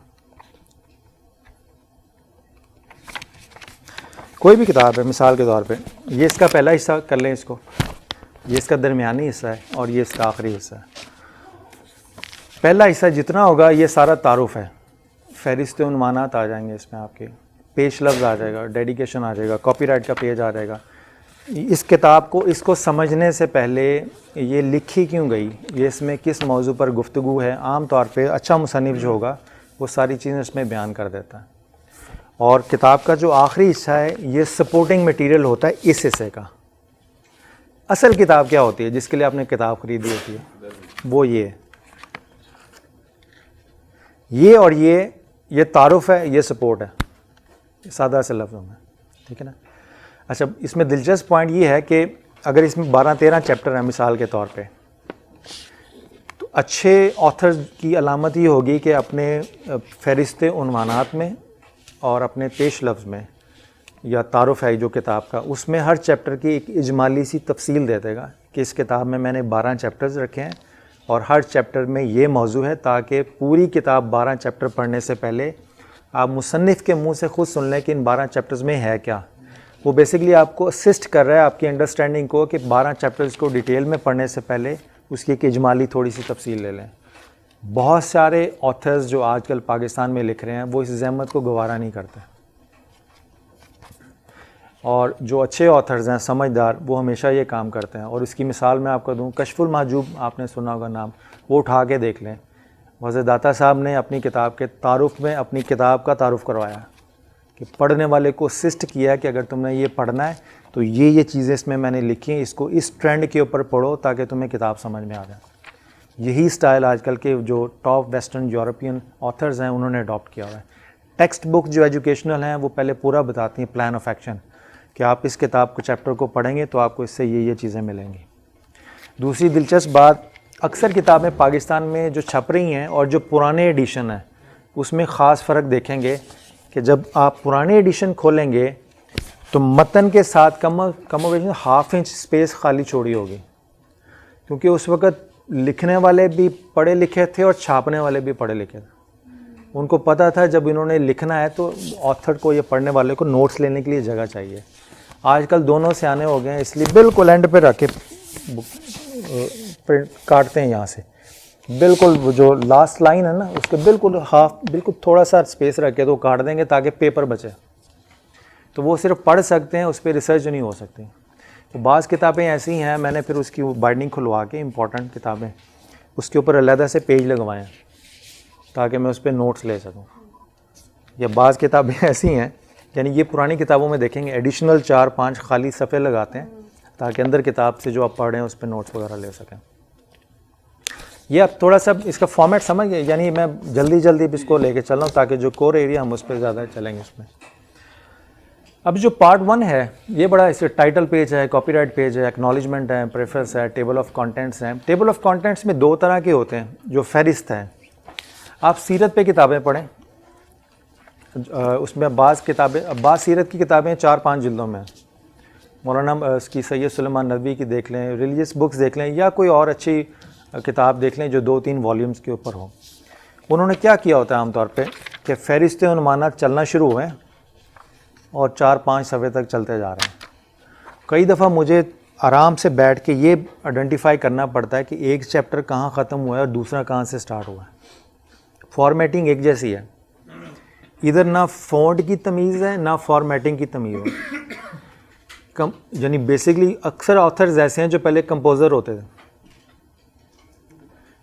کوئی بھی کتاب ہے مثال کے طور پہ, یہ اس کا پہلا حصہ کر لیں, اس کو, یہ اس کا درمیانی حصہ ہے اور یہ اس کا آخری حصہ ہے. پہلا حصہ جتنا ہوگا یہ سارا تعارف ہے, فہرست عنوانات آ جائیں گے اس میں، آپ کے پیش لفظ آ جائے گا، ڈیڈیکیشن آ جائے گا، کاپی رائٹ کا پیج آ جائے گا. اس کتاب کو اس کو سمجھنے سے پہلے یہ لکھی کیوں گئی، یہ اس میں کس موضوع پر گفتگو ہے، عام طور پہ اچھا مصنف جو ہوگا وہ ساری چیزیں اس میں بیان کر دیتا ہے. اور کتاب کا جو آخری حصہ ہے یہ سپورٹنگ مٹیریل ہوتا ہے اس حصے کا. اصل کتاب کیا ہوتی ہے جس کے لیے آپ نے کتاب خریدی ہوتی ہے، وہ یہ اور یہ تعارف ہے، یہ سپورٹ ہے، سادہ سے لفظوں میں، ٹھیک ہے نا. اچھا، اس میں دلچسپ پوائنٹ یہ ہے کہ اگر اس میں 12-13 چیپٹر ہیں مثال کے طور پہ، تو اچھے آتھر کی علامت یہ ہوگی کہ اپنے فہرست عنوانات میں اور اپنے پیش لفظ میں یا تعارف ہے جو کتاب کا، اس میں ہر چیپٹر کی ایک اجمالی سی تفصیل دے دے گا کہ اس کتاب میں میں نے 12 چیپٹرز رکھے ہیں اور ہر چیپٹر میں یہ موضوع ہے، تاکہ پوری کتاب 12 چیپٹر پڑھنے سے پہلے آپ مصنف کے منہ سے خود سن لیں کہ ان 12 چیپٹرز میں ہے کیا. وہ بیسکلی آپ کو اسسٹ کر رہا ہے آپ کی انڈرسٹینڈنگ کو کہ 12 چیپٹرز کو ڈیٹیل میں پڑھنے سے پہلے اس کی ایک اجمالی تھوڑی سی تفصیل لے لیں. بہت سارے آتھرز جو آج کل پاکستان میں لکھ رہے ہیں وہ اس زحمت کو گوارا نہیں کرتے، اور جو اچھے آتھرز ہیں سمجھدار وہ ہمیشہ یہ کام کرتے ہیں. اور اس کی مثال میں آپ کو دوں، کشف المحجوب آپ نے سنا ہوگا نام، وہ اٹھا کے دیکھ لیں. وزیر داتا صاحب نے اپنی کتاب کے تعارف میں اپنی کتاب کا تعارف کروایا کہ پڑھنے والے کو اسسٹ کیا کہ اگر تم نے یہ پڑھنا ہے تو یہ چیزیں اس میں نے لکھی ہیں، اس کو اس ٹرینڈ کے اوپر پڑھو تاکہ تمہیں کتاب سمجھ میں آ جائے. یہی سٹائل آج کل کے جو ٹاپ ویسٹرن یورپین آتھرز ہیں انہوں نے اڈاپٹ کیا ہوا ہے. ٹیکسٹ بک جو ایجوکیشنل ہیں وہ پہلے پورا بتاتی ہیں پلان آف ایکشن کہ آپ اس کتاب کو چیپٹر کو پڑھیں گے تو آپ کو اس سے یہ چیزیں ملیں گی. دوسری دلچسپ بات، اکثر کتابیں پاکستان میں جو چھپ رہی ہیں اور جو پرانے ایڈیشن ہیں اس میں خاص فرق دیکھیں گے کہ جب آپ پرانے ایڈیشن کھولیں گے تو متن کے ساتھ کم و بیش 1/2 انچ اسپیس خالی چھوڑی ہوگی، کیونکہ اس وقت لکھنے والے بھی پڑھے لکھے تھے اور چھاپنے والے بھی پڑھے لکھے تھے. ان کو پتہ تھا جب انہوں نے لکھنا ہے تو آتھر کو یا پڑھنے والے کو نوٹس لینے کے لیے جگہ چاہیے. آج کل دونوں سیانے ہو گئے ہیں، اس لیے بالکل اینڈ پہ رکھ کے پرنٹ کاٹتے ہیں یہاں سے، بالکل وہ جو لاسٹ لائن ہے نا اس کے بالکل تھوڑا سا اسپیس رکھ کے تو کاٹ دیں گے تاکہ پیپر بچے. تو وہ صرف پڑھ سکتے ہیں، اس پہ ریسرچ نہیں ہو سکتی. تو بعض کتابیں ایسی ہیں، میں نے پھر اس کی بائنڈنگ کھلوا کے امپورٹنٹ کتابیں اس کے اوپر علیحدہ سے پیج لگوائے ہیں تاکہ میں اس پہ نوٹس لے سکوں. یا بعض کتابیں ایسی ہیں، یعنی یہ پرانی کتابوں میں دیکھیں گے ایڈیشنل 4-5 خالی صفحے لگاتے ہیں تاکہ اندر کتاب سے جو آپ پڑھ رہے ہیں اس پہ نوٹس وغیرہ لے سکیں. یہ اب تھوڑا سا اس کا فارمیٹ سمجھ گئے، یعنی میں جلدی اس کو لے کے چل رہا ہوں تاکہ جو کور ایریا ہم اس پہ زیادہ چلیں گے اس میں. اب جو پارٹ 1 ہے یہ بڑا، اس ٹائٹل پیج ہے، کاپی رائٹ پیج ہے، ایکنالجمنٹ ہے، پریفرنس ہے، ٹیبل آف کانٹینٹس ہیں. ٹیبل آف کانٹینٹس میں 2 طرح کے ہوتے ہیں جو فہرست ہیں. آپ سیرت پہ کتابیں پڑھیں، اس میں بعض سیرت کی کتابیں 4-5 جلدوں میں، مولانا اس کی سید سلیمان ندوی کی دیکھ لیں، ریلیجیس بکس دیکھ لیں، یا کوئی اور اچھی کتاب دیکھ لیں جو 2-3 والیومز کے اوپر ہو. انہوں نے کیا کیا ہوتا ہے عام طور پہ کہ فہرست عنوانات چلنا شروع ہوئے اور 4-5 صفحے تک چلتے جا رہے ہیں. کئی دفعہ مجھے آرام سے بیٹھ کے یہ آئیڈینٹیفائی کرنا پڑتا ہے کہ ایک چیپٹر کہاں ختم ہوا ہے اور دوسرا کہاں سے سٹارٹ ہوا ہے. فارمیٹنگ ایک جیسی ہے، ادھر نہ فونٹ کی تمیز ہے نہ فارمیٹنگ کی تمیز ہے. یعنی بیسکلی اکثر آتھرز ایسے ہیں جو پہلے کمپوزر ہوتے تھے،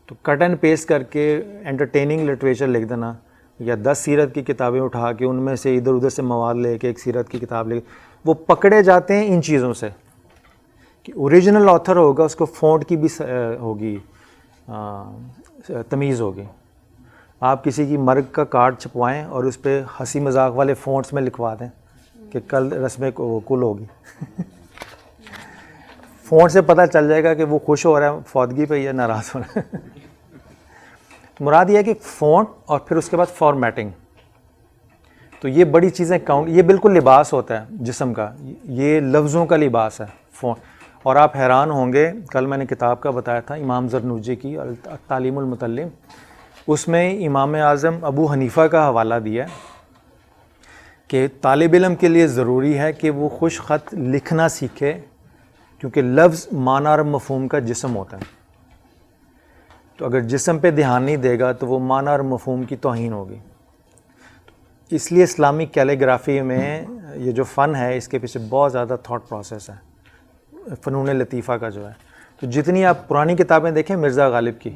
تو کٹ اینڈ پیسٹ کر کے انٹرٹیننگ لٹریچر لکھ دینا، یا 10 سیرت کی کتابیں اٹھا کے ان میں سے ادھر سے مواد لے کے ایک سیرت کی کتاب لے، وہ پکڑے جاتے ہیں ان چیزوں سے کہ اوریجنل آتھر ہوگا اس کو فونٹ کی بھی ہوگی تمیز ہوگی. آپ کسی کی مرگ کا کارڈ چھپوائیں اور اس پہ ہنسی مذاق والے فونٹس میں لکھوا دیں کہ کل رسم کل ہوگی. فونٹ سے پتہ چل جائے گا کہ وہ خوش ہو رہا ہے فوتگی پہ یا ناراض ہو رہا ہے. مراد یہ ہے کہ فونٹ اور پھر اس کے بعد فارمیٹنگ، تو یہ بڑی چیزیں کاؤنٹ، یہ بالکل لباس ہوتا ہے جسم کا، یہ لفظوں کا لباس ہے فونٹ. اور آپ حیران ہوں گے، کل میں نے کتاب کا بتایا تھا امام زرنوجی کی تعلیم المتعلم، اس میں امام اعظم ابو حنیفہ کا حوالہ دیا ہے کہ طالب علم کے لیے ضروری ہے کہ وہ خوش خط لکھنا سیکھے، کیونکہ لفظ معنی اور مفہوم کا جسم ہوتا ہے. تو اگر جسم پہ دھیان نہیں دے گا تو وہ معنی اور مفہوم کی توہین ہوگی. اس لیے اسلامک کیلیگرافی میں یہ جو فن ہے اس کے پیچھے بہت زیادہ تھاٹ پروسیس ہے، فنون لطیفہ کا جو ہے. تو جتنی آپ پرانی کتابیں دیکھیں مرزا غالب کی،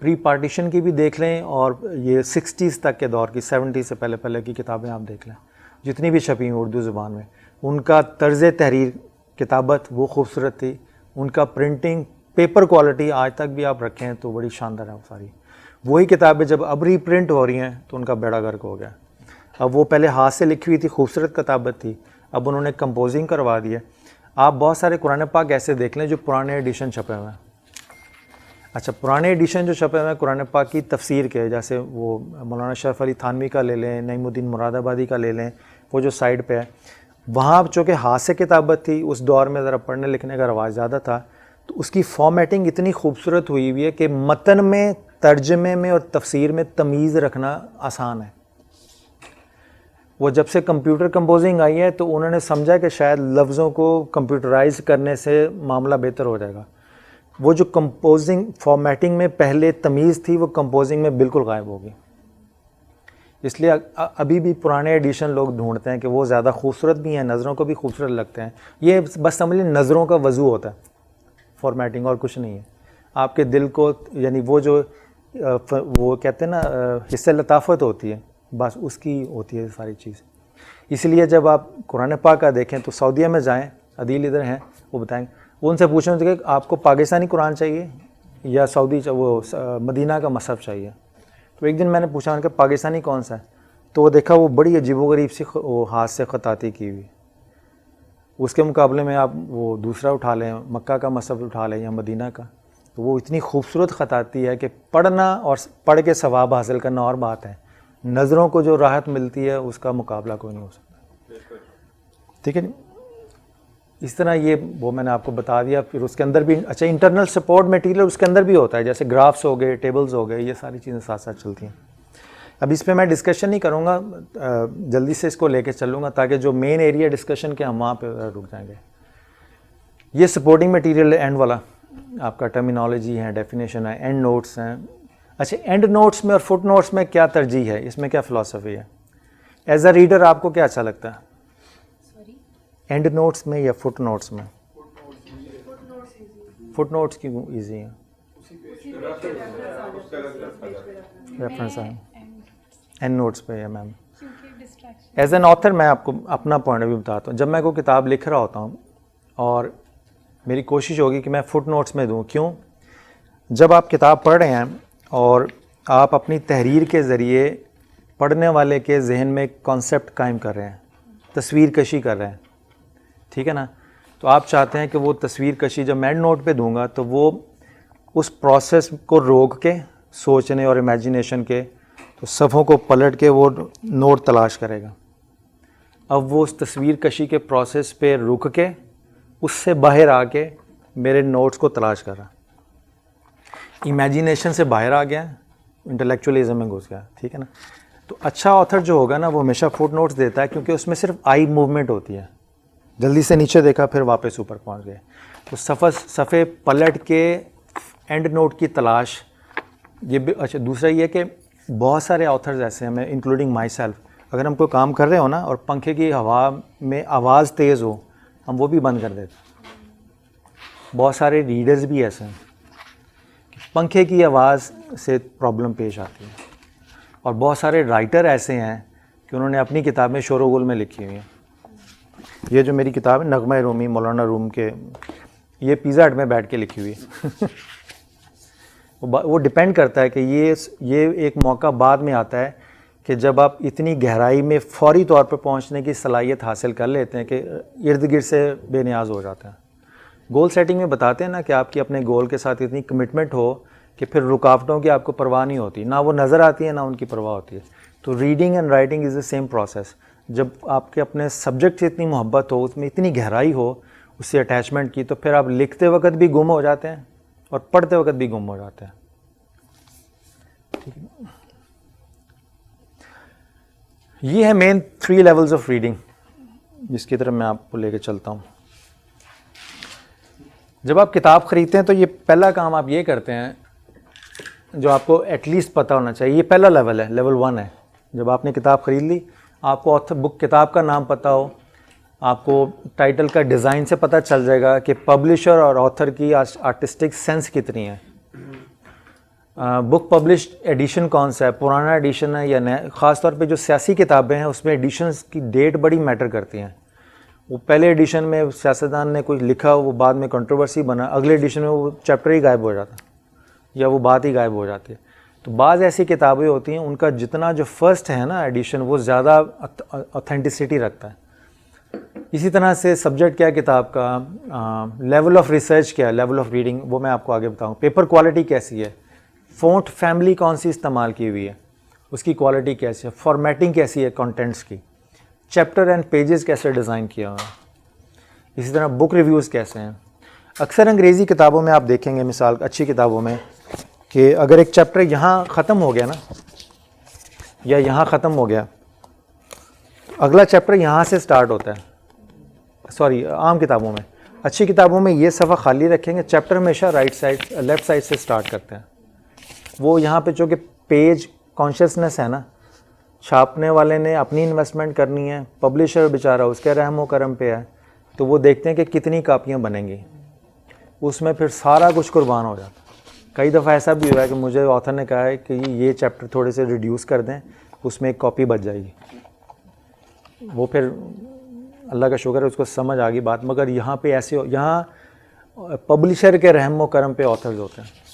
پری پارٹیشن کی بھی دیکھ لیں اور یہ 60s تک کے دور کی 70 سے پہلے کی کتابیں آپ دیکھ لیں، جتنی بھی چھپی ہیں اردو زبان میں، ان کا طرز تحریر کتابت وہ خوبصورت تھی، ان کا پرنٹنگ پیپر کوالٹی آج تک بھی آپ رکھیں تو بڑی شاندار ہے وہ ساری. وہی کتابیں جب اب ری پرنٹ ہو رہی ہیں تو ان کا بیڑا غرق ہو گیا. اب وہ پہلے ہاتھ سے لکھی ہوئی تھی، خوبصورت کتابت تھی، اب انہوں نے کمپوزنگ کروا دی ہے. آپ بہت سارے قرآن پاک ایسے دیکھ لیں جو پرانے ایڈیشن چھپے ہوئے ہیں. اچھا، پرانے ایڈیشن جو چھپے ہوئے ہیں قرآن پاک کی تفسیر کے، جیسے وہ مولانا شرف علی تھانوی کا لے لیں، نعیم الدین مراد آبادی کا لے لیں، وہ جو سائڈ پہ ہے، وہاں چونکہ ہاتھ سے کتابت تھی، اس دور میں ذرا پڑھنے لکھنے کا رواج زیادہ تھا، تو اس کی فارمیٹنگ اتنی خوبصورت ہوئی ہوئی ہے کہ متن میں، ترجمے میں اور تفسیر میں تمیز رکھنا آسان ہے. وہ جب سے کمپیوٹر کمپوزنگ آئی ہے تو انہوں نے سمجھا کہ شاید لفظوں کو کمپیوٹرائز کرنے سے معاملہ بہتر ہو جائے گا. وہ جو کمپوزنگ فارمیٹنگ میں پہلے تمیز تھی وہ کمپوزنگ میں بالکل غائب ہوگی. اس لیے ابھی بھی پرانے ایڈیشن لوگ ڈھونڈتے ہیں کہ وہ زیادہ خوبصورت بھی ہیں، نظروں کو بھی خوبصورت لگتے ہیں. یہ بس سمجھ لیں نظروں کا وضو ہوتا ہے فارمیٹنگ، اور کچھ نہیں ہے. آپ کے دل کو، یعنی وہ جو وہ کہتے ہیں نا حصہ لطافت ہوتی ہے، بس اس کی ہوتی ہے ساری چیز. اس لیے جب آپ قرآن پاک کا دیکھیں تو سعودیہ میں جائیں، عدیل ادھر ہیں وہ بتائیں گے، وہ ان سے پوچھیں کہ آپ کو پاکستانی قرآن چاہیے یا سعودی وہ مدینہ کا مصحف چاہیے. تو ایک دن میں نے پوچھا ان کہ پاکستانی کون سا ہے، تو وہ دیکھا وہ بڑی عجیب و غریب سی وہ ہاتھ سے خطاطی کی ہوئی. اس کے مقابلے میں آپ وہ دوسرا اٹھا لیں، مکہ کا مصحف اٹھا لیں یا مدینہ کا، تو وہ اتنی خوبصورت خطاطی ہے کہ پڑھنا اور پڑھ کے ثواب حاصل کرنا اور بات ہے. نظروں کو جو راحت ملتی ہے اس کا مقابلہ کوئی نہیں ہو سکتا. ٹھیک ہے جی. اس طرح یہ وہ میں نے آپ کو بتا دیا. پھر اس کے اندر بھی اچھا انٹرنل سپورٹ میٹیریل اس کے اندر بھی ہوتا ہے، جیسے گرافس ہو گئے، ٹیبلز ہو گئے، یہ ساری چیزیں ساتھ ساتھ چلتی ہیں. اب اس پہ میں ڈسکشن نہیں کروں گا، جلدی سے اس کو لے کے چلوں گا تاکہ جو مین ایریا ڈسکشن کے ہم وہاں پہ رک جائیں گے. یہ سپورٹنگ میٹیریل ہے، اینڈ والا آپ کا ٹرمینالوجی ہے، ڈیفینیشن ہے، اینڈ نوٹس ہیں. اچھا، اینڈ نوٹس میں اور فٹ نوٹس میں کیا ترجیح ہے، اس میں کیا فلسفی ہے؟ ایز اے ریڈر آپ کو کیا اچھا لگتا ہے، اینڈ نوٹس میں یا فٹ نوٹس میں؟ فٹ نوٹس کی ایزی ہیں، ریفرنس ہے. اینڈ نوٹس پہ ہے میم. ایز این آتھر میں آپ کو اپنا پوائنٹ آف ویو بتاتا ہوں. جب میں کوئی کتاب لکھ رہا ہوتا ہوں اور میری کوشش ہوگی کہ میں فٹ نوٹس میں دوں. کیوں؟ جب آپ کتاب پڑھ رہے ہیں اور آپ اپنی تحریر کے ذریعے پڑھنے والے کے ذہن میں ایک کانسیپٹ قائم کر رہے ہیں، تصویر کشی کر رہے ہیں، ٹھیک ہے نا، تو آپ چاہتے ہیں کہ وہ تصویر کشی جب میں نوٹ پہ دوں گا تو وہ اس پروسیس کو روک کے سوچنے اور امیجنیشن کے، تو صفحوں کو پلٹ کے وہ نوٹ تلاش کرے گا. اب وہ اس تصویر کشی کے پروسیس پہ رک کے اس سے باہر آ کے میرے نوٹس کو تلاش کر رہا. امیجینیشن سے باہر آ گیا، انٹلیکچولیزم میں گھس گیا، ٹھیک ہے نا. تو اچھا آتھر جو ہوگا نا وہ ہمیشہ فٹ نوٹس دیتا ہے، کیونکہ اس میں صرف آئی موومنٹ ہوتی ہے. جلدی سے نیچے دیکھا پھر واپس اوپر پہنچ گئے. تو صفحے پلٹ کے اینڈ نوٹ کی تلاش. یہ بھی اچھا دوسرا یہ کہ بہت سارے آتھرز ایسے ہیں، میں انکلوڈنگ مائی سیلف، اگر ہم کوئی کام کر رہے ہو نا اور پنکھے کی ہوا میں آواز تیز ہو ہم وہ بھی بند کر دیتے. بہت سارے ریڈرز بھی ایسے ہیں کہ پنکھے کی آواز سے پرابلم پیش آتی ہے. اور بہت سارے رائٹر ایسے ہیں کہ انہوں نے اپنی کتابیں شور و غل میں لکھی ہوئی ہیں. یہ جو میری کتاب ہے نغمہ رومی مولانا روم کے، یہ پیزا ہٹ میں بیٹھ کے لکھی ہوئی ہے. وہ ڈپینڈ کرتا ہے کہ یہ ایک موقع بعد میں آتا ہے کہ جب آپ اتنی گہرائی میں فوری طور پر پہنچنے کی صلاحیت حاصل کر لیتے ہیں کہ ارد گرد سے بے نیاز ہو جاتے ہیں. گول سیٹنگ میں بتاتے ہیں نا کہ آپ کی اپنے گول کے ساتھ اتنی کمٹمنٹ ہو کہ پھر رکاوٹوں کی آپ کو پرواہ نہیں ہوتی، نہ وہ نظر آتی ہے نہ ان کی پرواہ ہوتی ہے. تو reading and writing is the same process. جب آپ کے اپنے سبجیکٹ سے اتنی محبت ہو، اس میں اتنی گہرائی ہو، اس سے اٹیچمنٹ کی، تو پھر آپ لکھتے وقت بھی گم ہو جاتے ہیں اور پڑھتے وقت بھی گم ہو جاتے ہیں. یہ ہے مین 3 لیولز آف ریڈنگ جس کی طرف میں آپ کو لے کے چلتا ہوں. جب آپ کتاب خریدتے ہیں تو یہ پہلا کام آپ یہ کرتے ہیں جو آپ کو ایٹ لیسٹ پتہ ہونا چاہیے. یہ پہلا لیول ہے، لیول 1 ہے. جب آپ نے کتاب خرید لی, آپ کو آتھر بک کتاب کا نام پتہ ہو, آپ کو ٹائٹل کا ڈیزائن سے پتہ چل جائے گا کہ پبلشر اور آتھر کی آرٹسٹک سینس کتنی ہے. بک پبلشڈ ایڈیشن کون سا ہے, پرانا ایڈیشن ہے یا نیا. خاص طور پہ جو سیاسی کتابیں ہیں اس میں ایڈیشنز کی ڈیٹ بڑی میٹر کرتی ہیں. وہ پہلے ایڈیشن میں سیاستدان نے کوئی لکھا, وہ بعد میں کنٹروورسی بنا, اگلے ایڈیشن میں وہ چیپٹر ہی غائب ہو جاتا یا وہ بات ہی غائب ہو جاتی ہے. تو بعض ایسی کتابیں ہوتی ہیں ان کا جتنا جو فرسٹ ہے نا ایڈیشن وہ زیادہ اوتھینٹسٹی رکھتا ہے. اسی طرح سے سبجیکٹ کیا ہے کتاب کا, لیول آف ریسرچ کیا ہے, لیول آف ریڈنگ, وہ میں آپ کو آگے بتاؤں. پیپر کوالٹی کیسی ہے, فونٹ فیملی کون سی استعمال کی ہوئی ہے, اس کی کوالٹی کیسی ہے, فارمیٹنگ کیسی ہے کانٹینٹس کی, چیپٹر اینڈ پیجز کیسے ڈیزائن کیا ہوا ہے. اسی طرح بک ریویوز کیسے ہیں. اکثر انگریزی کتابوں میں آپ دیکھیں گے, مثال اچھی کتابوں میں, کہ اگر ایک چیپٹر یہاں ختم ہو گیا نا یا یہاں ختم ہو گیا, اگلا چیپٹر یہاں سے سٹارٹ ہوتا ہے. سوری, عام کتابوں میں. اچھی کتابوں میں یہ صفحہ خالی رکھیں گے, چیپٹر ہمیشہ رائٹ سائڈ لیفٹ سائڈ سے سٹارٹ کرتے ہیں. وہ یہاں پہ چونکہ پیج کانشیسنس ہے نا, چھاپنے والے نے اپنی انویسٹمنٹ کرنی ہے, پبلشر بیچارہ اس کے رحم و کرم پہ ہے, تو وہ دیکھتے ہیں کہ کتنی کاپیاں بنیں گی, اس میں پھر سارا کچھ قربان ہو جاتا. کئی دفعہ ایسا بھی ہوا ہے کہ مجھے آتھر نے کہا ہے کہ یہ چیپٹر تھوڑے سے ریڈیوس کر دیں, اس میں ایک کاپی بچ جائے گی. وہ پھر اللہ کا شکر ہے اس کو سمجھ آ گئی بات. مگر یہاں پہ ایسے یہاں پبلشر کے رحم و کرم پہ آتھرز ہوتے ہیں.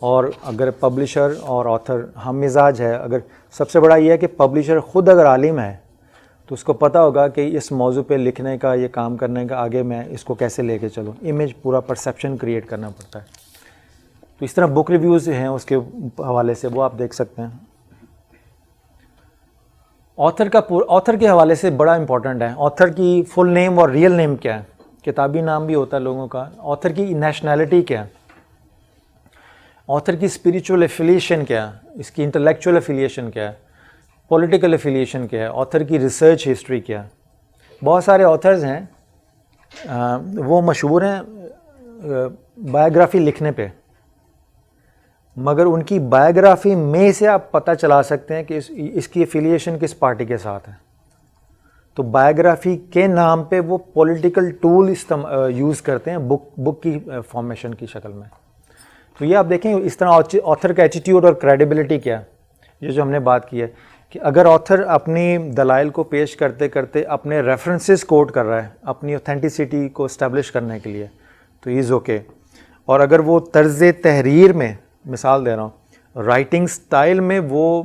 اور اگر پبلشر اور آتھر ہم مزاج ہے, اگر سب سے بڑا یہ ہے کہ پبلشر خود اگر عالم ہے تو اس کو پتہ ہوگا کہ اس موضوع پہ لکھنے کا, یہ کام کرنے کا, آگے میں اس کو کیسے لے کے چلوں. امیج پورا پرسیپشن کریٹ کرنا پڑتا ہے. تو اس طرح بک ریویوز ہیں اس کے حوالے سے, وہ آپ دیکھ سکتے ہیں. آتھر کے حوالے سے بڑا امپورٹنٹ ہے. آتھر کی فل نیم اور ریئل نیم کیا ہے, کتابی نام بھی ہوتا ہے لوگوں کا. آتھر کی نیشنلٹی کیا ہے, آتھر کی اسپریچول ایفیلیشن کیا ہے, اس کی انٹلیکچوئل ایفیلیشن کیا ہے, پولیٹیکل ایفیلیشن کیا ہے, آتھر کی ریسرچ ہسٹری کیا ہے. بہت سارے آتھرز ہیں وہ مشہور ہیں بایوگرافی لکھنے پہ, مگر ان کی بایوگرافی میں سے آپ پتہ چلا سکتے ہیں کہ اس کی ایفیلیشن کس پارٹی کے ساتھ ہے. تو بایوگرافی کے نام پہ وہ پولیٹیکل ٹول یوز کرتے ہیں بک کی فارمیشن کی شکل میں. تو یہ آپ دیکھیں اس طرح آتھر کا ایٹیٹیوڈ اور کریڈیبلٹی کیا ہے, یہ جو ہم نے بات کی ہے کہ اگر آتھر اپنی دلائل کو پیش کرتے کرتے اپنے ریفرنسز کوٹ کر رہا ہے اپنی اوتھینٹسٹی کو اسٹیبلش کرنے کے لیے تو از اوکے. اور اگر وہ طرز تحریر میں, مثال دے رہا ہوں, رائٹنگ سٹائل میں وہ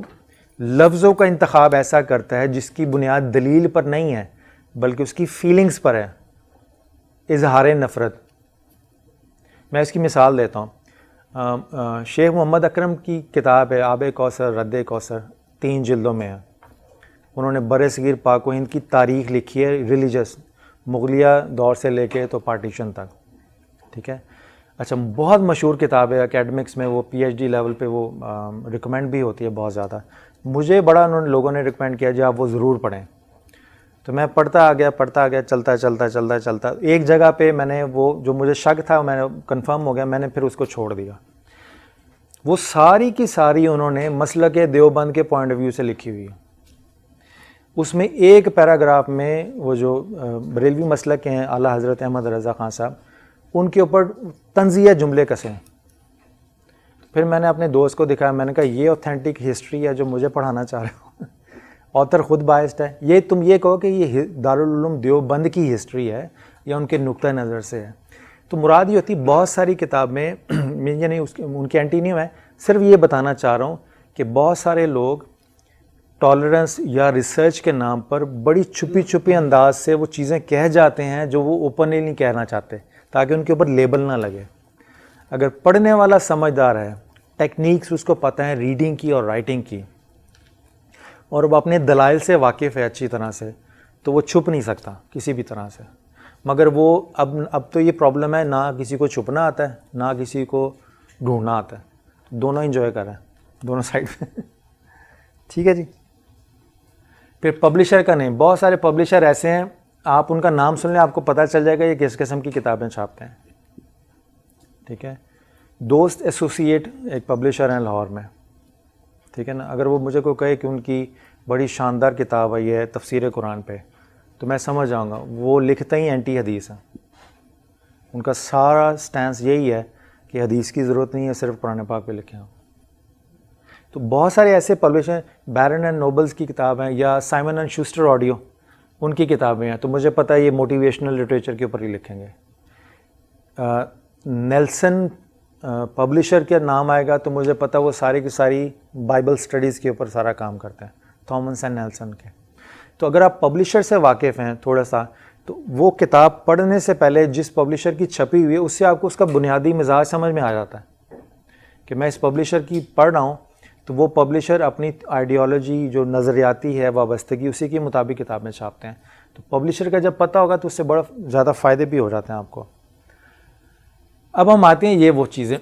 لفظوں کا انتخاب ایسا کرتا ہے جس کی بنیاد دلیل پر نہیں ہے بلکہ اس کی فیلنگز پر ہے, اظہار نفرت. میں اس کی مثال دیتا ہوں. شیخ محمد اکرم کی کتاب ہے آب کوثر رد کوثر, 3 جلدوں میں ہے. انہوں نے بر صغیر پاک و ہند کی تاریخ لکھی ہے, ریلیجس, مغلیہ دور سے لے کے تو پارٹیشن تک. ٹھیک ہے, اچھا, بہت مشہور کتاب ہے اکیڈمکس میں, وہ پی ایچ ڈی لیول پہ وہ ریکمینڈ بھی ہوتی ہے بہت زیادہ. مجھے بڑا لوگوں نے ریکمینڈ کیا جی آپ وہ ضرور پڑھیں. تو میں پڑھتا آ گیا, چلتا. ایک جگہ پہ میں نے وہ جو مجھے شک تھا میں نے کنفرم ہو گیا, میں نے پھر اس کو چھوڑ دیا. وہ ساری کی ساری انہوں نے مسلک دیوبند کے پوائنٹ آف ویو سے لکھی ہوئی ہے. اس میں ایک پیراگراف میں وہ جو بریلوی مسلک کے ہیں اعلیٰ حضرت احمد رضا خان صاحب, ان کے اوپر طنزیہ جملے کسے ہیں. پھر میں نے اپنے دوست کو دکھایا, میں نے کہا یہ اوتھینٹک ہسٹری ہے جو مجھے پڑھانا چاہ رہے ہو. آتھر خود بائسڈ ہے. یہ تم یہ کہو کہ یہ دارالعلوم دیوبند کی ہسٹری ہے یا ان کے نقطہ نظر سے ہے. تو مراد یہ ہوتی بہت ساری کتابیں, یعنی ان کے اینٹینیم ہے, صرف یہ بتانا چاہ رہا ہوں کہ بہت سارے لوگ ٹالرنس یا ریسرچ کے نام پر بڑی چھپی انداز سے وہ چیزیں کہہ جاتے ہیں جو وہ اوپنلی نہیں کہنا چاہتے تاکہ ان کے اوپر لیبل نہ لگے. اگر پڑھنے والا سمجھدار ہے, ٹیکنیکس اس کو پتہ ہے ریڈنگ کی اور رائٹنگ کی, اور وہ اپنے دلائل سے واقف ہے اچھی طرح سے, تو وہ چھپ نہیں سکتا کسی بھی طرح سے. مگر وہ اب تو یہ پرابلم ہے, نہ کسی کو چھپنا آتا ہے نہ کسی کو ڈھونڈنا آتا ہے, دونوں انجوائے کر رہے ہیں دونوں سائڈ پہ. ٹھیک ہے جی. پھر پبلشر کا نہیں, بہت سارے پبلشر ایسے ہیں آپ ان کا نام سن لیں آپ کو پتہ چل جائے گا یہ کس قسم کی کتابیں چھاپتے ہیں. ٹھیک ہے. دوست ایسوسیٹ ایک پبلشر ہیں لاہور میں, ٹھیک ہے نا. اگر وہ مجھے کوئی کہے کہ ان کی بڑی شاندار کتاب ہے یہ تفسیر قرآن پہ, تو میں سمجھ جاؤں گا وہ لکھتے ہی اینٹی حدیث ہیں. ان کا سارا سٹینس یہی ہے کہ حدیث کی ضرورت نہیں ہے, صرف قرآن پاک پہ لکھے ہوں. تو بہت سارے ایسے پبلش ہیں, بیرن اینڈ نوبلز کی کتاب ہیں, یا سائمن اینڈ شوسٹر آڈیو ان کی کتابیں ہیں, تو مجھے پتہ ہے یہ موٹیویشنل لٹریچر کے اوپر ہی لکھیں گے. نیلسن پبلشر کا نام آئے گا تو مجھے پتہ وہ ساری کی ساری بائبل سٹڈیز کے اوپر سارا کام کرتے ہیں, تھامس اینڈ نیلسن کے. تو اگر آپ پبلشر سے واقف ہیں تھوڑا سا, تو وہ کتاب پڑھنے سے پہلے جس پبلشر کی چھپی ہوئی ہے اس سے آپ کو اس کا بنیادی مزاج سمجھ میں آ جاتا ہے کہ میں اس پبلشر کی پڑھ رہا ہوں, تو وہ پبلشر اپنی آئیڈیالوجی جو نظریاتی ہے وابستگی اسی کے مطابق کتابیں چھاپتے ہیں. تو پبلشر کا جب پتہ ہوگا تو اس سے بڑا زیادہ فائدے بھی ہو جاتے ہیں آپ کو. اب ہم آتے ہیں یہ وہ چیزیں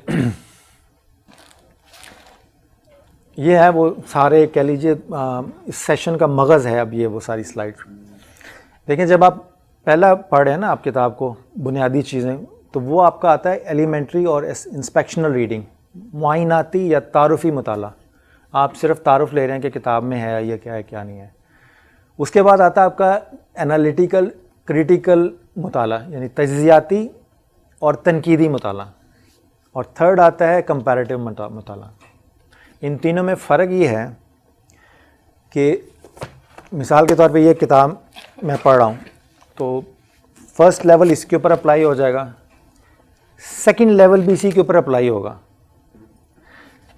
یہ ہے وہ سارے کہہ لیجیے اس سیشن کا مغز ہے. اب یہ وہ ساری سلائڈ دیکھیں, جب آپ پہلا پڑھ رہے ہیں نا آپ کتاب کو بنیادی چیزیں, تو وہ آپ کا آتا ہے ایلیمنٹری اور انسپیکشنل ریڈنگ, معائناتی یا تعارفی مطالعہ. آپ صرف تعارف لے رہے ہیں کہ کتاب میں ہے یا کیا ہے کیا نہیں ہے. اس کے بعد آتا ہے آپ کا انالیٹیکل کریٹیکل مطالعہ, یعنی تجزیاتی اور تنقیدی مطالعہ. اور تھرڈ آتا ہے کمپیریٹیو مطالعہ. ان تینوں میں فرق یہ ہے کہ مثال کے طور پہ یہ کتاب میں پڑھ رہا ہوں تو فرسٹ لیول اس کے اوپر اپلائی ہو جائے گا, سیکنڈ لیول بھی اسی کے اوپر اپلائی ہوگا,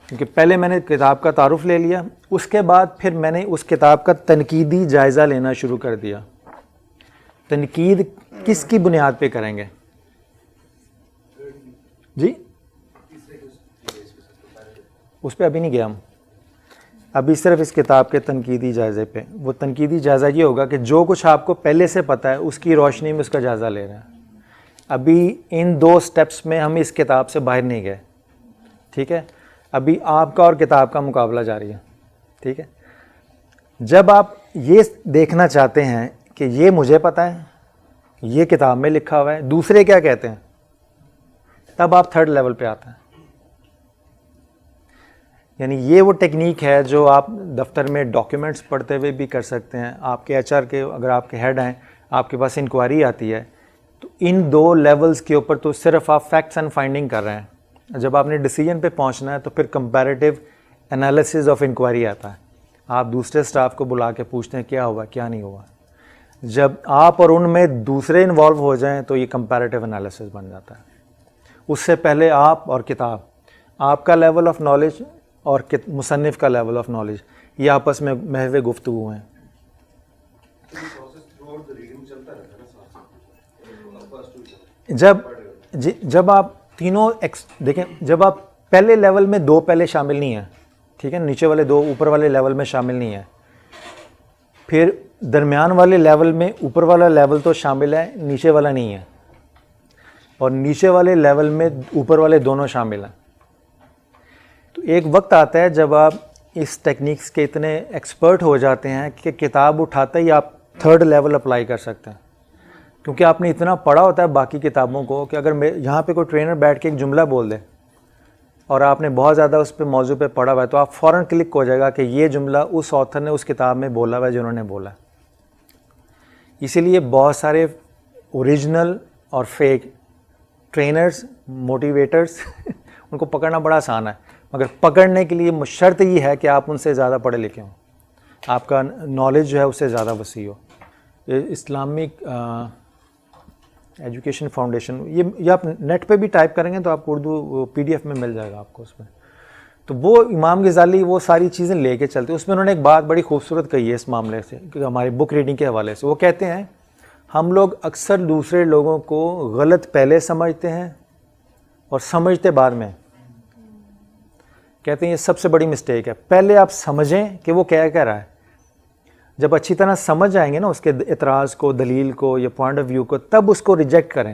کیونکہ پہلے میں نے کتاب کا تعارف لے لیا, اس کے بعد پھر میں نے اس کتاب کا تنقیدی جائزہ لینا شروع کر دیا. تنقید کس کی بنیاد پہ کریں گے جی, اس پہ ابھی نہیں گیا ہم, ابھی صرف اس کتاب کے تنقیدی جائزے پہ. وہ تنقیدی جائزہ یہ ہوگا کہ جو کچھ آپ کو پہلے سے پتہ ہے اس کی روشنی میں اس کا جائزہ لے رہے ہیں. ابھی ان 2 سٹیپس میں ہم اس کتاب سے باہر نہیں گئے, ٹھیک ہے. ابھی آپ کا اور کتاب کا مقابلہ جاری ہے, ٹھیک ہے. جب آپ یہ دیکھنا چاہتے ہیں کہ یہ مجھے پتہ ہے, یہ کتاب میں لکھا ہوا ہے, دوسرے کیا کہتے ہیں, تب آپ تھرڈ لیول پہ آتے ہیں. یعنی یہ وہ ٹیکنیک ہے جو آپ دفتر میں ڈاکیومنٹس پڑھتے ہوئے بھی کر سکتے ہیں. آپ کے ایچ آر کے اگر آپ کے ہیڈ ہیں, آپ کے پاس انکوائری آتی ہے, تو ان 2 لیولز کے اوپر تو صرف آپ فیکٹس اینڈ فائنڈنگ کر رہے ہیں. جب آپ نے ڈیسیجن پہ پہنچنا ہے تو پھر کمپیریٹیو انالیسز آف انکوائری آتا ہے. آپ دوسرے سٹاف کو بلا کے پوچھتے ہیں کیا ہوا کیا نہیں ہوا. جب آپ اور ان میں دوسرے انوالو ہو جائیں تو یہ کمپیریٹیو انالیسز بن جاتا ہے. اس سے پہلے آپ اور کتاب, آپ کا لیول آف نالج اور مصنف کا لیول آف نالج, یہ آپس میں محو گفتگو ہیں. جب آپ تینوں دیکھیں, جب آپ پہلے لیول میں 2 پہلے شامل نہیں ہیں, ٹھیک ہے, نیچے والے 2 اوپر والے لیول میں شامل نہیں ہیں, پھر درمیان والے لیول میں اوپر والا لیول تو شامل ہے, نیچے والا نہیں ہے, اور نیچے والے لیول میں اوپر والے دونوں شامل ہیں. تو ایک وقت آتا ہے جب آپ اس ٹیکنیکس کے اتنے ایکسپرٹ ہو جاتے ہیں کہ کتاب اٹھاتے ہی آپ تھرڈ لیول اپلائی کر سکتے ہیں, کیونکہ آپ نے اتنا پڑھا ہوتا ہے باقی کتابوں کو کہ اگر یہاں پہ کوئی ٹرینر بیٹھ کے ایک جملہ بول دے اور آپ نے بہت زیادہ اس پہ موضوع پہ پڑھا ہوا ہے, تو آپ فوراً کلک ہو جائے گا کہ یہ جملہ اس آتھر نے اس کتاب میں بولا ہوا ہے جنہوں نے بولا. اسی لیے بہت سارے اوریجنل اور فیک ٹرینرز موٹیویٹرز ان کو پکڑنا بڑا آسان ہے, مگر پکڑنے کے لیے شرط یہ ہے کہ آپ ان سے زیادہ پڑھے لکھے ہوں, آپ کا نالج جو ہے اس سے زیادہ وسیع ہو. اسلامک ایجوکیشن فاؤنڈیشن, یہ آپ نیٹ پہ بھی ٹائپ کریں گے تو آپ کو اردو PDF میں مل جائے گا آپ کو اس میں. تو وہ امام غزالی وہ ساری چیزیں لے کے چلتے. اس میں انہوں نے ایک بات بڑی خوبصورت کہی ہے اس معاملے سے, کہ ہماری بک ریڈنگ کے حوالے سے. وہ کہتے ہیں ہم لوگ اکثر دوسرے لوگوں کو غلط پہلے سمجھتے ہیں اور سمجھتے بعد میں. کہتے ہیں یہ سب سے بڑی مسٹیک ہے. پہلے آپ سمجھیں کہ وہ کیا کہہ رہا ہے, جب اچھی طرح سمجھ جائیں گے نا اس کے اعتراض کو, دلیل کو یا پوائنٹ آف ویو کو, تب اس کو ریجیکٹ کریں.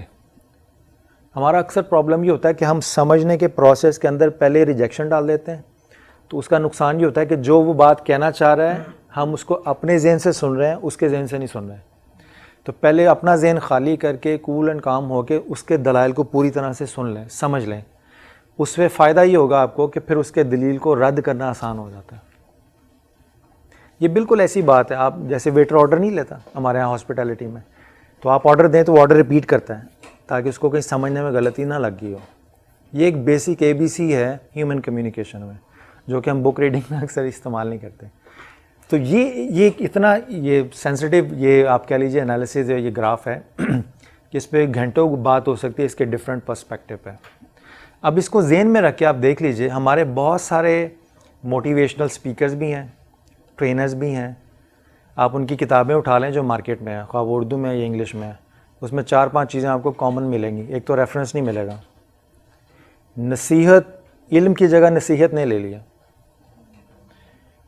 ہمارا اکثر پرابلم یہ ہوتا ہے کہ ہم سمجھنے کے پروسیس کے اندر پہلے ریجیکشن ڈال دیتے ہیں, تو اس کا نقصان یہ ہوتا ہے کہ جو وہ بات کہنا چاہ رہا ہے ہم اس کو اپنے ذہن سے سن رہے ہیں, اس کے ذہن سے نہیں سن رہے. تو پہلے اپنا ذہن خالی کر کے کول اینڈ کام ہو کے اس کے دلائل کو پوری طرح سے سن لیں, سمجھ لیں. اس سے فائدہ یہ ہوگا آپ کو کہ پھر اس کے دلیل کو رد کرنا آسان ہو جاتا ہے. یہ بالکل ایسی بات ہے, آپ جیسے ویٹر آرڈر نہیں لیتا ہمارے یہاں ہاسپٹیلٹی میں, تو آپ آرڈر دیں تو وہ آرڈر ریپیٹ کرتا ہے تاکہ اس کو کہیں سمجھنے میں غلطی نہ لگ گئی ہو. یہ ایک بیسک ABC ہے ہیومن کمیونیکیشن میں, جو کہ ہم بک ریڈنگ میں اکثر استعمال نہیں کرتے. تو یہ اتنا یہ سینسٹیو, یہ آپ کہہ لیجیے انالیسز ہے, یہ گراف ہے کہ اس پہ گھنٹوں بات ہو سکتی ہے اس کے ڈفرینٹ پرسپیکٹیو پہ. اب اس کو ذہن میں رکھ کے آپ دیکھ لیجئے, ہمارے بہت سارے موٹیویشنل سپیکرز بھی ہیں, ٹرینرز بھی ہیں. آپ ان کی کتابیں اٹھا لیں جو مارکیٹ میں ہیں, خواہ وہ اردو میں یا انگلش میں, اس میں 4-5 چیزیں آپ کو کامن ملیں گی. ایک تو ریفرنس نہیں ملے گا, نصیحت, علم کی جگہ نصیحت نہیں لے لیا,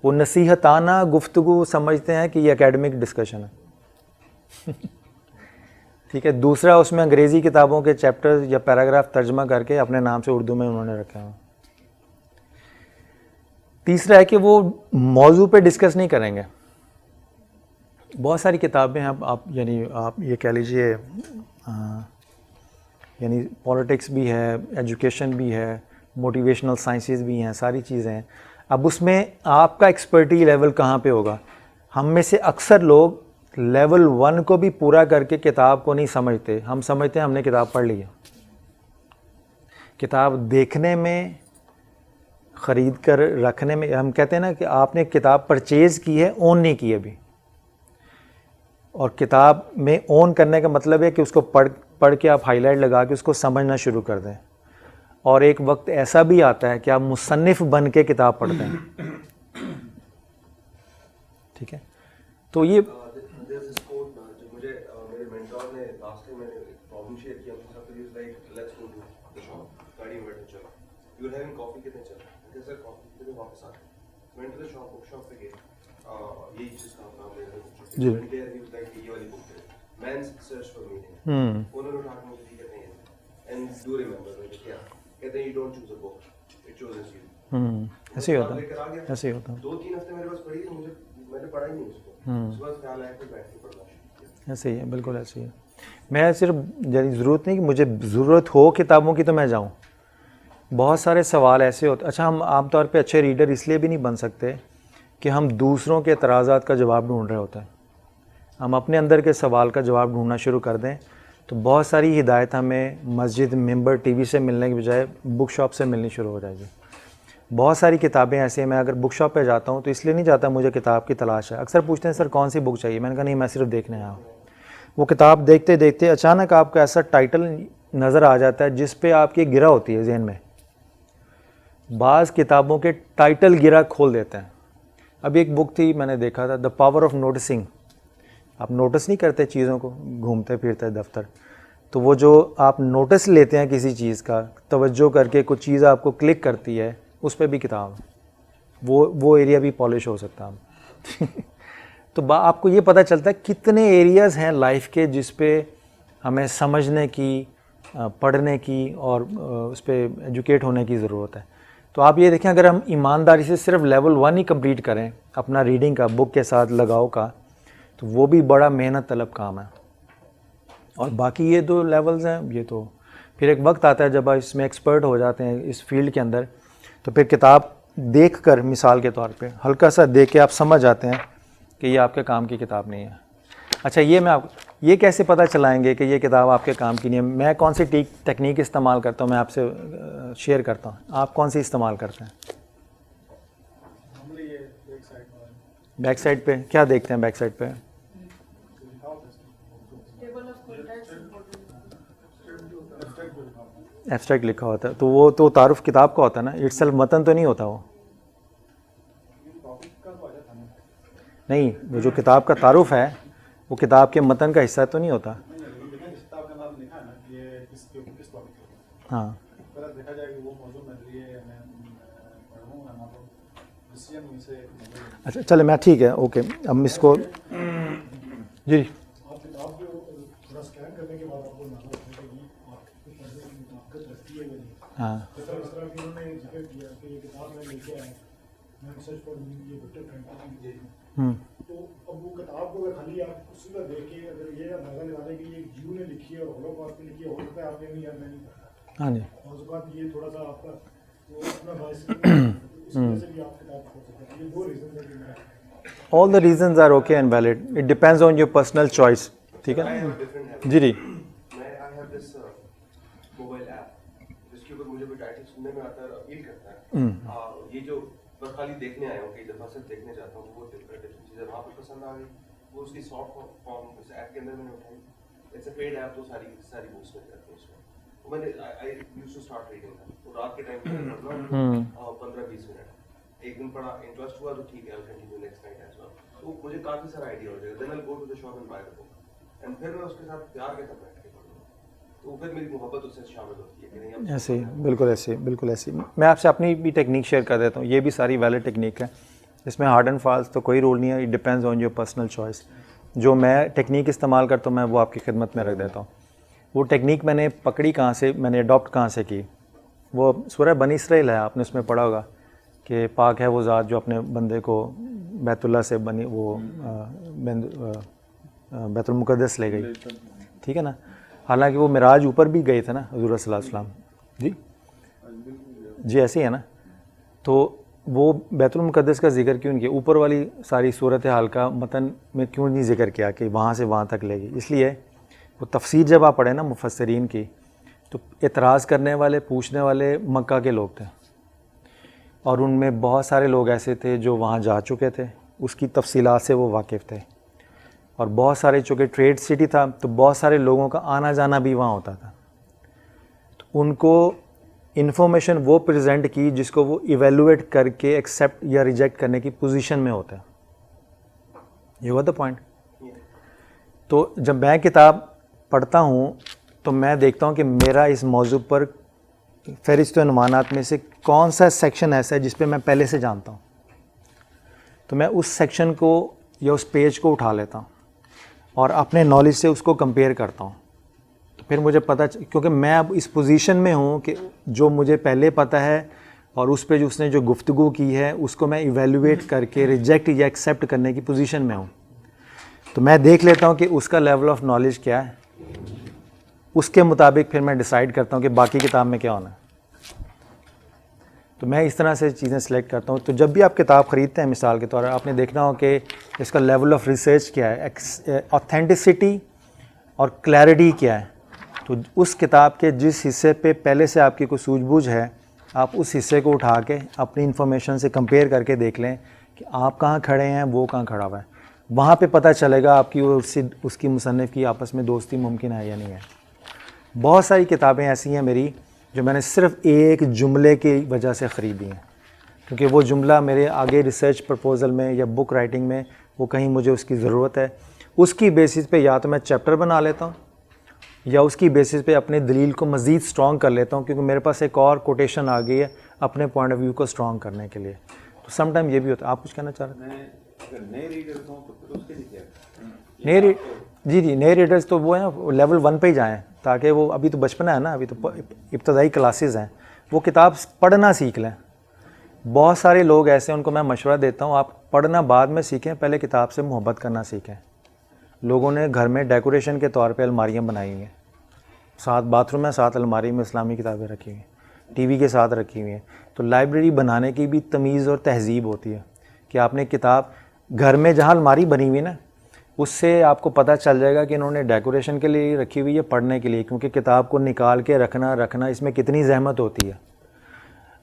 وہ نصیحتانہ گفتگو سمجھتے ہیں کہ یہ اکیڈمک ڈسکشن ہے. ٹھیک ہے. دوسرا, اس میں انگریزی کتابوں کے چیپٹر یا پیراگراف ترجمہ کر کے اپنے نام سے اردو میں انہوں نے رکھا ہوا. تیسرا ہے کہ وہ موضوع پہ ڈسکس نہیں کریں گے. بہت ساری کتابیں ہیں, آپ یعنی آپ یہ کہہ لیجئے یعنی پولیٹکس بھی ہے, ایجوکیشن بھی ہے, موٹیویشنل سائنسز بھی ہیں, ساری چیزیں ہیں. اب اس میں آپ کا ایکسپرٹی لیول کہاں پہ ہوگا؟ ہم میں سے اکثر لوگ لیول 1 کو بھی پورا کر کے کتاب کو نہیں سمجھتے. ہم سمجھتے ہیں ہم نے کتاب پڑھ لی ہے. کتاب دیکھنے میں, خرید کر رکھنے میں, ہم کہتے ہیں نا کہ آپ نے کتاب پرچیز کی ہے, اون نہیں کی ابھی. اور کتاب میں اون کرنے کا مطلب ہے کہ اس کو پڑھ کے آپ ہائی لائٹ لگا کے اس کو سمجھنا شروع کر دیں. اور ایک وقت ایسا بھی آتا ہے کہ آپ مصنف بن کے کتاب پڑھتے ہیں. ٹھیک ہے. تو یہ جی ایسے ہی ہوتا ہے, ایسے ہی ہوتا ہے, 2-3 ہفتے میرے پاس پڑھی تھی, میں نے پڑھا ہی نہیں اس کو. اس کے بعد خیال آیا کہ بیٹھ کے پڑھنا شروع. ایسے ہی ہے, بالکل ایسے ہی ہے. میں صرف ضرورت نہیں کہ مجھے ضرورت ہو کتابوں کی تو میں جاؤں. بہت سارے سوال ایسے ہوتے, اچھا ہم عام طور پہ اچھے ریڈر اس لیے بھی نہیں بن سکتے کہ ہم دوسروں کے اعتراضات کا جواب ڈھونڈ رہے ہوتے ہیں. ہم اپنے اندر کے سوال کا جواب ڈھونڈنا شروع کر دیں تو بہت ساری ہدایت ہمیں مسجد, ممبر, ٹی وی سے ملنے کے بجائے بک شاپ سے ملنی شروع ہو جائے گی. بہت ساری کتابیں ایسی ہیں, میں اگر بک شاپ پہ جاتا ہوں تو اس لیے نہیں جاتا مجھے کتاب کی تلاش ہے. اکثر پوچھتے ہیں سر کون سی بک چاہیے, میں نے کہا نہیں میں صرف دیکھنے آیا ہوں. وہ کتاب دیکھتے دیکھتے اچانک آپ کو ایسا ٹائٹل نظر آ جاتا ہے جس پہ آپ کی گرہ ہوتی ہے ذہن میں. بعض کتابوں کے ٹائٹل گرہ کھول دیتے ہیں. ابھی ایک بک تھی, میں نے دیکھا تھا, دا پاور آف نوٹسنگ. آپ نوٹس نہیں کرتے چیزوں کو, گھومتے پھرتے دفتر, تو وہ جو آپ نوٹس لیتے ہیں کسی چیز کا, توجہ کر کے کچھ چیز آپ کو کلک کرتی ہے, اس پہ بھی کتاب, وہ ایریا بھی پالش ہو سکتا ہے. تو آپ کو یہ پتہ چلتا ہے کتنے ایریاز ہیں لائف کے جس پہ ہمیں سمجھنے کی, پڑھنے کی اور اس پہ ایجوکیٹ ہونے کی ضرورت ہے. تو آپ یہ دیکھیں, اگر ہم ایمانداری سے صرف لیول 1 ہی کمپلیٹ کریں اپنا ریڈنگ کا, بک کے ساتھ لگاؤ کا, تو وہ بھی بڑا محنت طلب کام ہے. اور باقی یہ 2 لیولز ہیں, یہ تو پھر ایک وقت آتا ہے جب آپ اس میں ایکسپرٹ ہو جاتے ہیں اس فیلڈ کے اندر, تو پھر کتاب دیکھ کر, مثال کے طور پہ ہلکا سا دیکھ کے آپ سمجھ جاتے ہیں کہ یہ آپ کے کام کی کتاب نہیں ہے. اچھا یہ کیسے پتہ چلائیں گے کہ یہ کتاب آپ کے کام کی نہیں ہے؟ میں کون سی ٹیکنیک استعمال کرتا ہوں, میں آپ سے شیئر کرتا ہوں. آپ کون سی استعمال کرتے ہیں؟ بیک سائڈ پہ کیا دیکھتے ہیں؟ بیک سائڈ پہ ایبسٹریکٹ لکھا ہوتا ہے, تو وہ تو تعارف کتاب کا ہوتا ہے نا, اٹ سیلف متن تو نہیں ہوتا. وہ نہیں, وہ جو کتاب کا تعارف ہے وہ کتاب کے متن کا حصہ تو نہیں ہوتا. ہاں اچھا چلے, میں ٹھیک ہے, اوکے. اب اس کو جی ہاں تو اب وہ کتاب کو خالی آپ اسی کا دیکھ کے اگر یہ اندازہ لگا دیں کہ یہ جیو نے لکھی ہے اور ہولوکاسٹ نے لکھی ہے, ہو سکتا ہے آپ نے نہیں, یار میں نہیں پڑھا. ہاں جی اور اس کے بعد یہ تھوڑا سا آپ کا وہ اپنا باعث اس وجہ سے بھی آپ کتاب چھوڑ سکتے ہیں. یہ دو ریزن ہے کہ میں all the reasons are okay and valid. It depends on your personal choice. ٹھیک ہے I have a نا different habit. جی جی میں I have this mobile app جس کے اوپر مجھے کوئی ٹائٹل سننے میں آتا ہے اور اپیل کرتا ہے. یہ جو میں خالی دیکھنے آیا ہوں کئی دفعہ صرف دیکھنے جاتا ہوں وہ ڈفرینٹ چیزیں وہاں پہ پسند آ گئی وہ اس کی سافٹ فارم اس ایپ کے اندر میں نے اٹھائی. اٹس اے پیڈ ایپ تو ساری بکس مل جاتی ہیں اس میں. میں نے آئی یوز ٹو اسٹارٹ ریڈنگ تو رات کے ٹائم پہ پڑھنا 15-20 منٹ ایک دن پڑھا انٹرسٹ ہوا تو ٹھیک ہے I'll continue next night as well. تو مجھے کافی سارا آئیڈیا ہو جائے گا. Then I'll go to the shop and buy the book and پھر میں اس کے ساتھ پیار کے ساتھ بیٹھ کے پڑھوں گا تو پھر میری محبت اس سے شامل ہوتی ہے کہ نہیں ایسے ہی بالکل ایسے بالکل ایسے. میں آپ سے اپنی بھی ٹیکنیک شیئر کر دیتا ہوں. یہ بھی ساری ویلڈ ٹیکنیک ہے. اس میں ہارڈ اینڈ فاسٹ تو کوئی رول نہیں ہے. It depends on your personal choice. جو میں ٹیکنیک استعمال کرتا ہوں میں وہ آپ کی خدمت میں رکھ دیتا ہوں. وہ ٹیکنیک میں نے پکڑی کہاں سے, میں نے اڈاپٹ کہاں سے کی, وہ سورہ بنی اسرائیل ہے, آپ نے اس میں پڑھا ہوگا کہ پاک ہے وہ ذات جو اپنے بندے کو بیت اللہ سے بنی وہ بیت المقدس لے گئی. ٹھیک ہے نا. حالانکہ وہ معراج اوپر بھی گئے تھے نا حضور صلی اللہ علیہ وسلم. جی جی ایسے ہی ہے نا. تو وہ بیت المقدس کا ذکر کیوں نہیں کیا, اوپر والی ساری صورت حال کا متن میں کیوں نہیں ذکر کیا کہ وہاں سے وہاں تک لے گئی؟ اس لیے وہ تفسیر جب آپ پڑھیں نا مفسرین کی تو اعتراض کرنے والے پوچھنے والے مکہ کے لوگ تھے اور ان میں بہت سارے لوگ ایسے تھے جو وہاں جا چکے تھے, اس کی تفصیلات سے وہ واقف تھے, اور بہت سارے چونکہ ٹریڈ سٹی تھا تو بہت سارے لوگوں کا آنا جانا بھی وہاں ہوتا تھا. تو ان کو انفارمیشن وہ پریزنٹ کی جس کو وہ ایویلویٹ کر کے ایکسیپٹ یا ریجیکٹ کرنے کی پوزیشن میں ہوتا ہے. یہ ہوا دا پوائنٹ. تو جب میں کتاب پڑھتا ہوں تو میں دیکھتا ہوں کہ میرا اس موضوع پر فہرست عنوانات میں سے کون سا سیکشن ایسا ہے جس پہ میں پہلے سے جانتا ہوں, تو میں اس سیکشن کو یا اس پیج کو اٹھا لیتا ہوں اور اپنے نالج سے اس کو کمپیئر کرتا ہوں. تو پھر مجھے پتہ کیونکہ میں اب اس پوزیشن میں ہوں کہ جو مجھے پہلے پتہ ہے اور اس پہ جو اس نے جو گفتگو کی ہے اس کو میں ایویلویٹ کر کے ریجیکٹ یا ایکسیپٹ کرنے کی پوزیشن میں ہوں. تو میں دیکھ لیتا ہوں کہ اس کا لیول آف نالج کیا ہے, اس کے مطابق پھر میں ڈیسائیڈ کرتا ہوں کہ باقی کتاب میں کیا ہونا ہے. تو میں اس طرح سے چیزیں سلیکٹ کرتا ہوں. تو جب بھی آپ کتاب خریدتے ہیں مثال کے طور پر آپ نے دیکھنا ہو کہ اس کا لیول آف ریسرچ کیا ہے, آتھینٹسٹی اور کلیئرٹی کیا ہے. تو اس کتاب کے جس حصے پہ پہلے سے آپ کی کوئی سوجھ بوجھ ہے آپ اس حصے کو اٹھا کے اپنی انفارمیشن سے کمپیئر کر کے دیکھ لیں کہ آپ کہاں کھڑے ہیں وہ کہاں کھڑا ہوا ہے. وہاں پہ پتہ چلے گا آپ کی اس کی مصنف کی آپس میں دوستی ممکن ہے یا نہیں ہے. بہت ساری کتابیں ایسی ہیں میری جو میں نے صرف ایک جملے کی وجہ سے خریدی ہیں, کیونکہ وہ جملہ میرے آگے ریسرچ پرپوزل میں یا بک رائٹنگ میں وہ کہیں مجھے اس کی ضرورت ہے. اس کی بیسس پہ یا تو میں چیپٹر بنا لیتا ہوں یا اس کی بیسس پہ اپنے دلیل کو مزید سٹرونگ کر لیتا ہوں, کیونکہ میرے پاس ایک اور کوٹیشن آ گئی ہے اپنے پوائنٹ آف ویو کو سٹرونگ کرنے کے لیے. تو سم ٹائم یہ بھی ہوتا ہے. آپ کچھ کہنا چاہ رہے ہیں؟ میں نئے ریڈرز ہوں تو پھر اس کے لیے کیا نئے ریڈرز تو وہ ہیں نا لیول 1 پہ ہی جائیں, تاکہ وہ ابھی تو بچپنا ہے نا, ابھی تو ابتدائی کلاسز ہیں, وہ کتاب پڑھنا سیکھ لیں. بہت سارے لوگ ایسے ہیں ان کو میں مشورہ دیتا ہوں آپ پڑھنا بعد میں سیکھیں, پہلے کتاب سے محبت کرنا سیکھیں. لوگوں نے گھر میں ڈیکوریشن کے طور پہ الماریاں بنائی ہوئی ہیں, 7 باتھ روم میں 7 الماری میں اسلامی کتابیں رکھی ہوئی ہیں, ٹی وی کے ساتھ رکھی ہوئی ہیں. تو لائبریری بنانے کی بھی تمیز اور تہذیب ہوتی ہے کہ آپ نے کتاب گھر میں جہاں الماری بنی ہوئی نا اس سے آپ کو پتہ چل جائے گا کہ انہوں نے ڈیکوریشن کے لیے رکھی ہوئی ہے پڑھنے کے لیے, کیونکہ کتاب کو نکال کے رکھنا اس میں کتنی زحمت ہوتی ہے.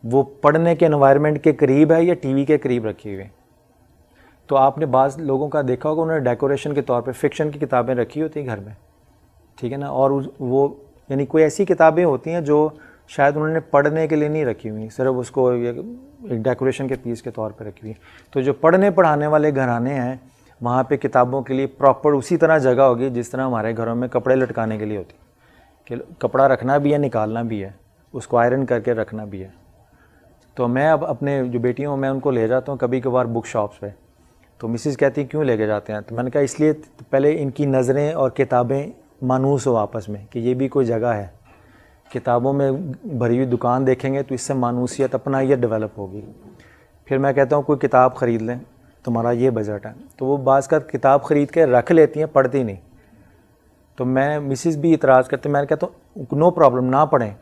وہ پڑھنے کے انوائرمنٹ کے قریب ہے یا ٹی وی کے قریب رکھی ہوئی ہے. تو آپ نے بعض لوگوں کا دیکھا ہوگا انہوں نے ڈیکوریشن کے طور پہ فکشن کی کتابیں رکھی ہوتی ہیں گھر میں, ٹھیک ہے نا, اور وہ یعنی کوئی ایسی کتابیں ہوتی ہیں جو شاید انہوں نے پڑھنے کے لیے نہیں رکھی ہوئی, صرف اس کو ایک ڈیکوریشن کے پیس کے طور پہ رکھی ہوئی. تو جو پڑھنے پڑھانے والے گھرانے ہیں وہاں پہ کتابوں کے لیے پراپر اسی طرح جگہ ہوگی جس طرح ہمارے گھروں میں کپڑے لٹکانے کے لیے ہوتی کہ کپڑا رکھنا بھی ہے, نکالنا بھی ہے, اس کو آئرن کر کے رکھنا بھی ہے. تو میں اب اپنے جو بیٹیوں ہوں میں ان کو لے جاتا ہوں کبھی کبھار بک شاپس پہ. تو مسز کہتی ہیں کیوں لے کے جاتے ہیں؟ تو میں نے کہا اس لیے پہلے ان کی نظریں اور کتابیں مانوس ہو آپس میں کہ یہ بھی کوئی جگہ ہے. کتابوں میں بھری ہوئی دکان دیکھیں گے تو اس سے مانوسیت اپنا یہ ڈیولپ ہوگی. پھر میں کہتا ہوں کوئی کتاب خرید لیں, تمہارا یہ بجٹ ہے. تو وہ بعض کا کتاب خرید کے رکھ لیتی ہیں, پڑھتی نہیں. تو میں مسز بھی اعتراض کرتے, میں کہتا ہوں نو پرابلم, نہ پڑھیں,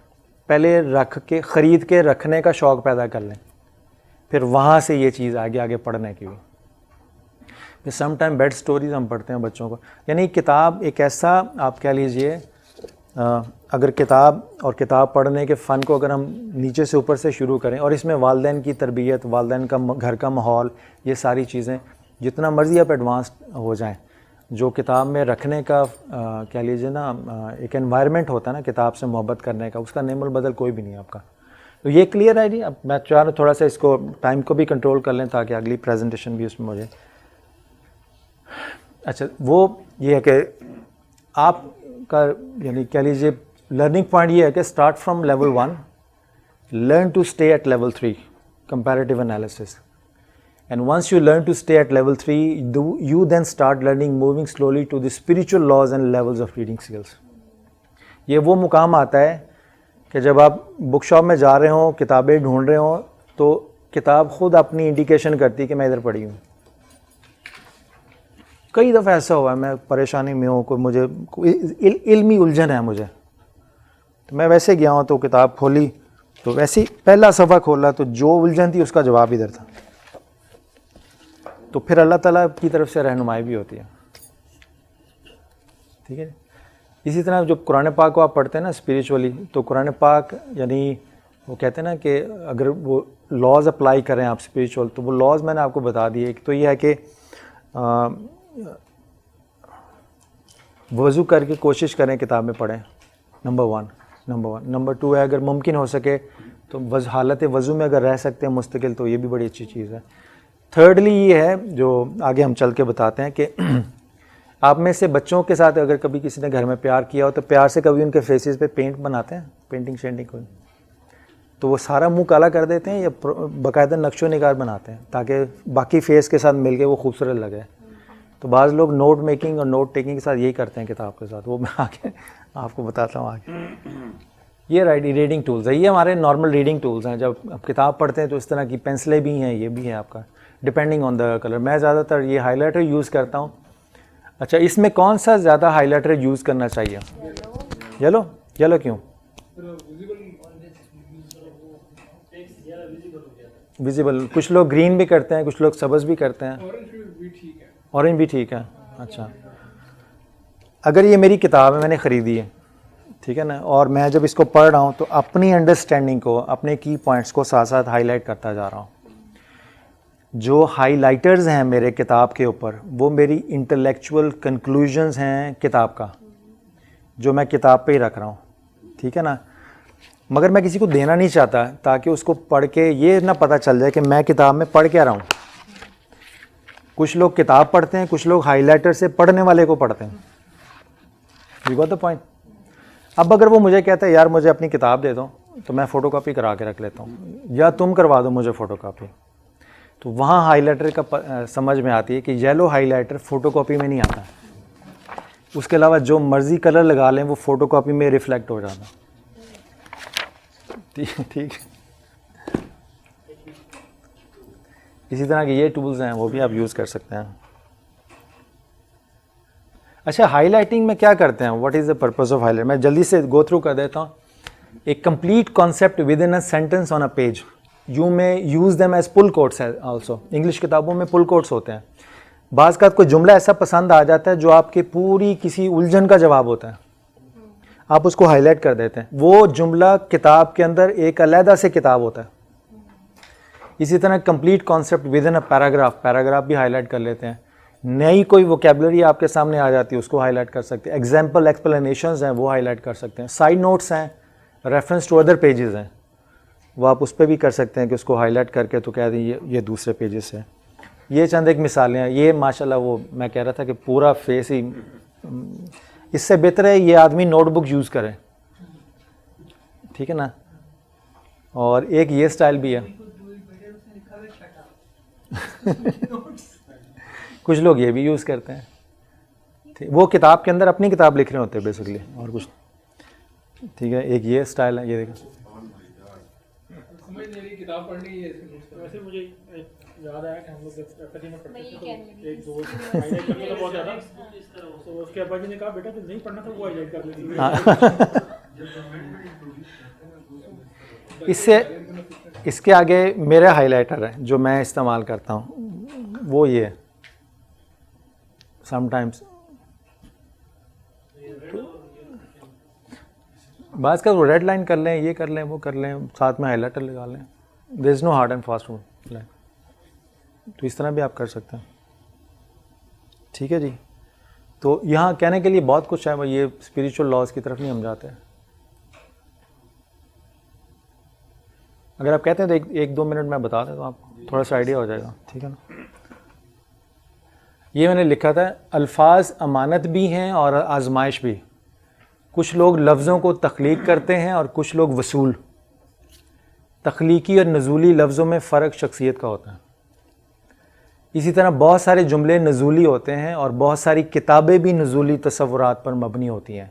پہلے رکھ کے خرید کے رکھنے کا شوق پیدا کر لیں, پھر وہاں سے یہ چیز آگے پڑھنے کی بھی. پھر سم ٹائم بیڈ سٹوریز ہم پڑھتے ہیں بچوں کو, یعنی کتاب ایک ایسا آپ کہہ لیجئے, اگر کتاب اور کتاب پڑھنے کے فن کو اگر ہم نیچے سے اوپر سے شروع کریں, اور اس میں والدین کی تربیت, والدین کا گھر کا ماحول, یہ ساری چیزیں جتنا مرضی آپ ایڈوانس ہو جائیں, جو کتاب میں رکھنے کا کہہ لیجیے نا ایک انوائرمنٹ ہوتا ہے نا کتاب سے محبت کرنے کا, اس کا نعم البدل کوئی بھی نہیں آپ کا. تو یہ کلیئر ہے جی. اب میں چاہ رہا ہوں تھوڑا سا اس کو ٹائم کو بھی کنٹرول کر لیں تاکہ اگلی پریزنٹیشن بھی اس میں مجھے. اچھا, وہ یہ ہے کہ آپ کا یعنی کہہ لیجیے لرننگ پوائنٹ یہ ہے کہ start from level 1, learn to stay at level 3 comparative analysis. And once you learn to stay at level 3, you then start learning moving slowly to the spiritual laws and levels of reading skills. یہ وہ مقام آتا ہے کہ جب آپ book shop میں جا رہے ہوں, کتابیں ڈھونڈ رہے ہوں, تو کتاب خود اپنی انڈیکیشن کرتی ہے کہ میں ادھر پڑھی ہوں. کئی دفعہ ایسا ہوا ہے میں پریشانی میں ہوں, کوئی مجھے علمی الجھن ہے مجھے, تو میں ویسے گیا ہوں تو کتاب کھولی تو ویسے ہی پہلا صفحہ کھولا تو جو الجھن تھی اس کا جواب ادھر تھا. تو پھر اللہ تعالیٰ کی طرف سے رہنمائی بھی ہوتی ہے. ٹھیک ہے. اسی طرح جو قرآن پاک کو آپ پڑھتے ہیں نا اسپریچولی, تو قرآن پاک یعنی وہ کہتے ہیں نا کہ اگر وہ لاز اپلائی کریں آپ اسپریچول, تو وہ لاز میں نے آپ کو بتا دیے. ایک تو یہ ہے کہ وضو کر کے کوشش کریں کتاب میں پڑھیں, نمبر 1. نمبر 2 ہے اگر ممکن ہو سکے تو حالت وضو میں اگر رہ سکتے ہیں مستقل تو یہ بھی بڑی اچھی چیز ہے. تھرڈلی یہ ہے جو آگے ہم چل کے بتاتے ہیں کہ آپ میں سے بچوں کے ساتھ اگر کبھی کسی نے گھر میں پیار کیا ہو تو پیار سے کبھی ان کے فیسز پہ پینٹ بناتے ہیں, پینٹنگ شینٹنگ کوئی, تو وہ سارا منہ کالا کر دیتے ہیں یا باقاعدہ نقش و نگار بناتے ہیں تاکہ باقی فیس کے ساتھ مل کے وہ خوبصورت لگے. تو بعض لوگ نوٹ میکنگ اور نوٹ ٹیکنگ کے ساتھ یہی کرتے ہیں کتاب کے ساتھ, وہ میں آگے آپ کو بتاتا ہوں آگے. یہ ریڈنگ ٹولز ہے, یہ ہمارے نارمل ریڈنگ ٹولز ہیں. جب آپ کتاب پڑھتے ہیں تو اس طرح کی پینسلیں بھی ہیں, یہ بھی ہے آپ کا, ڈپینڈنگ آن دا کلر. میں زیادہ تر یہ ہائی لائٹر یوز کرتا ہوں. اچھا, اس میں کون سا زیادہ ہائی لائٹر یوز کرنا چاہیے؟ یلو. یلو کیوں؟ ویزیبل. کچھ لوگ گرین بھی کرتے ہیں, کچھ لوگ سبز بھی کرتے ہیں. اورنج بھی ٹھیک ہے. اچھا, اگر یہ میری کتاب ہے, میں نے خریدی ہے, ٹھیک ہے نا, اور میں جب اس کو پڑھ رہا ہوں تو اپنی انڈرسٹینڈنگ کو, اپنے کی پوائنٹس کو ساتھ ساتھ ہائی لائٹ کرتا جا رہا ہوں. جو ہائی لائٹرز ہیں میرے کتاب کے اوپر وہ میری انٹلیکچول کنکلوژنز ہیں کتاب کا, جو میں کتاب پہ ہی رکھ رہا ہوں. ٹھیک ہے نا, مگر میں کسی کو دینا نہیں چاہتا تاکہ اس کو پڑھ کے یہ نہ پتہ چل جائے کہ میں کتاب میں پڑھ کیا رہا ہوں. کچھ لوگ کتاب پڑھتے ہیں, کچھ لوگ ہائی لائٹر سے پڑھنے والے کو پڑھتے ہیں. You got the point. اب اگر وہ مجھے کہتا ہے یار مجھے اپنی کتاب دے دو, تو میں فوٹو کاپی کرا کے رکھ لیتا ہوں, یا تم کروا دو مجھے فوٹو کاپی. تو وہاں ہائی لائٹر کا سمجھ میں آتی ہے کہ yellow high lighter photo copy میں نہیں آتا. اس کے علاوہ جو مرضی کلر لگا لیں وہ فوٹو کاپی میں ریفلیکٹ ہو جاتا. ٹھیک. اسی طرح کے یہ ٹولز ہیں, وہ بھی آپ یوز کر سکتے ہیں. اچھا, ہائی لائٹنگ میں کیا کرتے ہیں, what is the purpose of high light? میں جلدی سے گو تھرو کر دیتا ہوں. ایک complete concept with in a sentence on a page. You میں یوز دیم ایز پل کوٹس آلسو. انگلش کتابوں میں پل کوٹس ہوتے ہیں. بعض کا کوئی جملہ ایسا پسند آ جاتا ہے جو آپ کے پوری کسی الجھن کا جواب ہوتا ہے, آپ اس کو ہائی لائٹ کر دیتے ہیں. وہ جملہ کتاب کے اندر ایک علیحدہ سے کتاب ہوتا ہے. اسی طرح complete concept with in a paragraph بھی ہائی لائٹ کر لیتے ہیں. نئی کوئی ووکیبلری آپ کے سامنے آ جاتی ہے اس کو ہائی لائٹ کر سکتے ہیں. ایگزامپل ایکسپلینیشنز ہیں وہ ہائی لائٹ کر سکتے ہیں. سائڈ نوٹس ہیں, ریفرنس ٹو ادر پیجز ہیں, وہ آپ اس پہ بھی کر سکتے ہیں کہ اس کو ہائی لائٹ کر کے تو کہہ دیں یہ دوسرے پیجز سے. یہ چند ایک مثالیں ہیں. یہ ماشاءاللہ وہ میں کہہ رہا تھا کہ پورا فیس ہی, اس سے بہتر ہے یہ آدمی نوٹ بک یوز کرے. ٹھیک ہے نا. اور ایک یہ اسٹائل بھی ہے, کچھ لوگ یہ بھی یوز کرتے ہیں. وہ کتاب کے اندر اپنی کتاب لکھ رہے ہوتے ہیں بیسکلی, اور کچھ. ٹھیک ہے, ایک یہ اسٹائل ہے, یہ دیکھیں. کتاب پڑھنی ہے. ویسے مجھے یاد آیا کہ ہم لوگ ایکچولی میں پڑھتے تھے تو ایک دوست ہائی لائٹ کرتا تھا بہت زیادہ, تو اس کے ابا جی نے کہا بیٹا تم نہیں پڑھنا تھا وہ ہائی لائٹ کر لیتی. اس کے آگے میرا ہائی لائٹر ہے جو میں استعمال کرتا ہوں وہ یہ ہے سم ٹائمس بعض کا وہ ریڈ لائن کر لیں یہ کر لیں وہ کر لیں ساتھ میں ہائی لائٹر لگا لیں there is no hard and fast rule تو اس طرح بھی آپ کر سکتے ہیں ٹھیک ہے جی تو یہاں کہنے کے لیے بہت کچھ ہے یہ اسپریچول لاز کی طرف نہیں ہم جاتے ہیں اگر آپ کہتے ہیں تو ایک دو منٹ میں بتا دیں تو آپ کو تھوڑا سا آئیڈیا ہو جائے گا ٹھیک ہے نا یہ میں نے لکھا تھا الفاظ امانت بھی ہیں اور آزمائش بھی کچھ لوگ لفظوں کو تخلیق کرتے ہیں اور کچھ لوگ وصول تخلیقی اور نزولی لفظوں میں فرق شخصیت کا ہوتا ہے اسی طرح بہت سارے جملے نزولی ہوتے ہیں اور بہت ساری کتابیں بھی نزولی تصورات پر مبنی ہوتی ہیں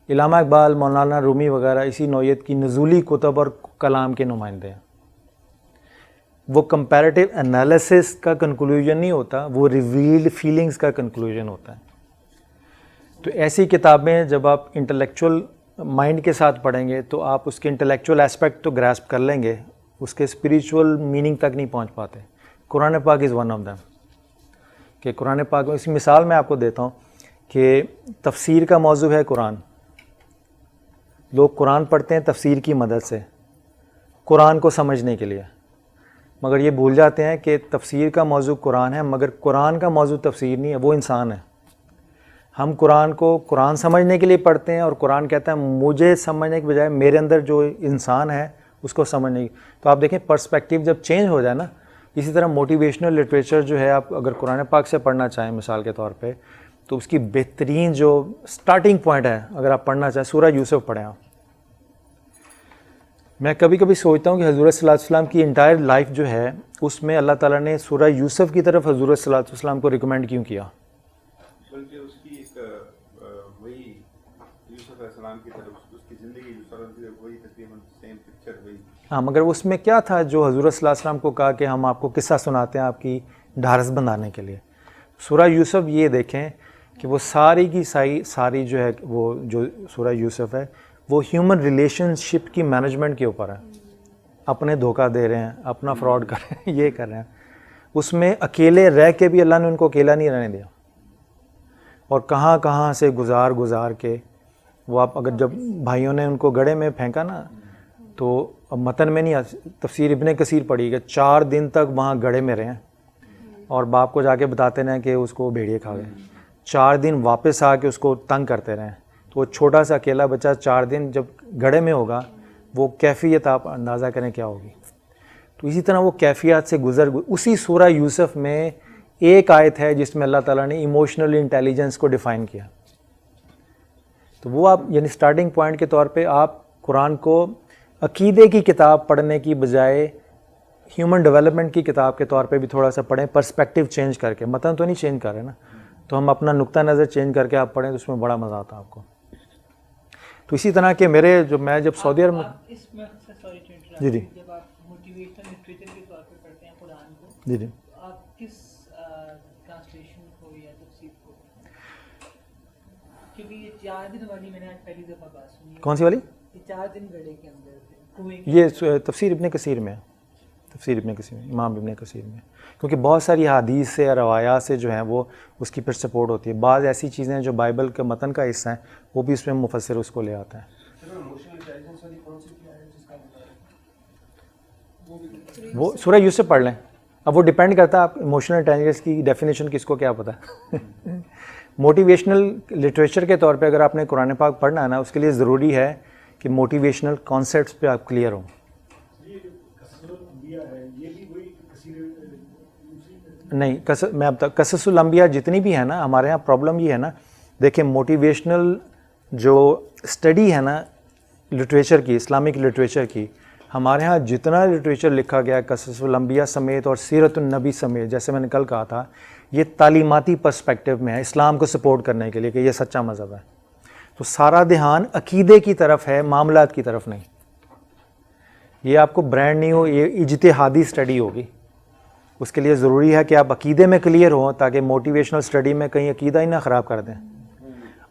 علامہ اقبال مولانا رومی وغیرہ اسی نوعیت کی نزولی کتب اور کلام کے نمائندے ہیں وہ کمپیریٹیو انالیسس کا کنکلوژن نہیں ہوتا وہ ریویلڈ فیلنگز کا کنکلوژن ہوتا ہے تو ایسی کتابیں جب آپ انٹلیکچول مائنڈ کے ساتھ پڑھیں گے تو آپ اس کے انٹلیکچول ایسپیکٹ تو گراسپ کر لیں گے اس کے اسپریچول میننگ تک نہیں پہنچ پاتے قرآن پاک از ون آف دیم کہ قرآن پاک اس کی مثال میں آپ کو دیتا ہوں کہ تفسیر کا موضوع ہے قرآن لوگ قرآن پڑھتے ہیں تفسیر کی مدد سے قرآن کو سمجھنے کے لیے مگر یہ بھول جاتے ہیں کہ تفسیر کا موضوع قرآن ہے مگر قرآن کا موضوع تفسیر نہیں ہے وہ انسان ہے ہم قرآن کو قرآن سمجھنے کے لیے پڑھتے ہیں اور قرآن کہتا ہے مجھے سمجھنے کے بجائے میرے اندر جو انسان ہے اس کو سمجھنے کی تو آپ دیکھیں پرسپیکٹیو جب چینج ہو جائے نا اسی طرح موٹیویشنل لٹریچر جو ہے آپ اگر قرآن پاک سے پڑھنا چاہیں مثال کے طور پہ تو اس کی بہترین جو سٹارٹنگ پوائنٹ ہے اگر آپ پڑھنا چاہیں سورہ یوسف پڑھیں آپ میں کبھی کبھی سوچتا ہوں کہ حضور صلی اللہ علیہ وسلم کی انٹائر لائف جو ہے اس میں اللہ تعالیٰ نے سورہ یوسف کی طرف حضور صلی اللہ علیہ وسلم کو ریکمینڈ کیوں کیا بلکہ اس کی ایک وہی یوسف علیہ السلام کی طرف اس کی زندگی وہی تقریباً سیم پکچر وہی ہاں مگر اس میں کیا تھا جو حضور صلی اللہ علیہ وسلم کو کہا کہ ہم آپ کو قصہ سناتے ہیں آپ کی ڈھارس بندھانے کے لیے سورہ یوسف یہ دیکھیں کہ وہ ساری کی ساری جو ہے وہ جو سورہ یوسف ہے وہ ہیومن ریلیشن شپ کی مینجمنٹ کے اوپر ہے اپنے دھوکہ دے رہے ہیں اپنا فراڈ کر رہے ہیں یہ کر رہے ہیں اس میں اکیلے رہ کے بھی اللہ نے ان کو اکیلا نہیں رہنے دیا اور کہاں کہاں سے گزار کے وہ آپ اگر جب بھائیوں نے ان کو گڑھے میں پھینکا نا تو اب متن میں نہیں تفسیر ابن کثیر پڑھی کہ 4 دن تک وہاں گڑھے میں رہے اور باپ کو جا کے بتاتے رہیں کہ اس کو بھیڑیے کھا گئے 4 دن واپس آ کے اس کو تنگ کرتے رہیں تو وہ چھوٹا سا اکیلا بچہ 4 دن جب گڑھے میں ہوگا وہ کیفیت آپ اندازہ کریں کیا ہوگی تو اسی طرح وہ کیفیات سے اسی سورہ یوسف میں ایک آیت ہے جس میں اللہ تعالیٰ نے ایموشنل انٹیلیجنس کو ڈیفائن کیا تو وہ آپ یعنی سٹارٹنگ پوائنٹ کے طور پہ آپ قرآن کو عقیدے کی کتاب پڑھنے کی بجائے ہیومن ڈیولپمنٹ کی کتاب کے طور پہ بھی تھوڑا سا پڑھیں پرسپیکٹیو چینج کر کے متن تو نہیں چینج کر رہے نا تو ہم اپنا نقطہ نظر چینج کر کے آپ پڑھیں تو اس میں بڑا مزہ آتا ہے آپ کو تو اسی طرح کہ میں جب سعودی عرب میں جی جی جب آپ موٹیویشنل لٹریچر کے طور پہ پڑھتے ہیں قرآن کو جی جی آپ کس ٹرانسلیشن کو یا تفسیر کو کیونکہ یہ 4 دن والی میں نے آج پہلی دفعہ بات سنی کون سی والی یہ 4 دن گڑھے کے اندر تھے یہ تفسیر ابن کثیر میں تفسیر ابن کثیر میں امام ابن کثیر میں کیونکہ بہت ساری حدیث سے روایات سے جو ہیں وہ اس کی پھر سپورٹ ہوتی ہے بعض ایسی چیزیں ہیں جو بائبل کے متن کا حصہ ہیں وہ بھی اس میں مفسر اس کو لے آتا ہے وہ سورہ یوسف پڑھ لیں اب وہ ڈیپینڈ کرتا ہے آپ ایموشنل انٹیلیجنس کی ڈیفینیشن کس کو کیا پتہ ہے موٹیویشنل لٹریچر کے طور پہ اگر آپ نے قرآن پاک پڑھنا ہے نا اس کے لیے ضروری ہے کہ موٹیویشنل کانسیپٹس پہ آپ کلیئر ہوں نہیں میں اب تک قصص الانبیاء جتنی بھی ہیں نا ہمارے یہاں پرابلم یہ ہے نا دیکھیں موٹیویشنل جو اسٹڈی ہے نا لٹریچر کی اسلامک لٹریچر کی ہمارے ہاں جتنا لٹریچر لکھا گیا قصص الانبیاء سمیت اور سیرت النبی سمیت جیسے میں نے کل کہا تھا یہ تعلیماتی پرسپیکٹیو میں ہے اسلام کو سپورٹ کرنے کے لیے کہ یہ سچا مذہب ہے تو سارا دھیان عقیدے کی طرف ہے معاملات کی طرف نہیں یہ آپ کو برانڈ نہیں ہو یہ اجتہادی اسٹڈی ہوگی اس کے لیے ضروری ہے کہ آپ عقیدے میں کلیئر ہوں تاکہ موٹیویشنل اسٹڈی میں کہیں عقیدہ ہی نہ خراب کر دیں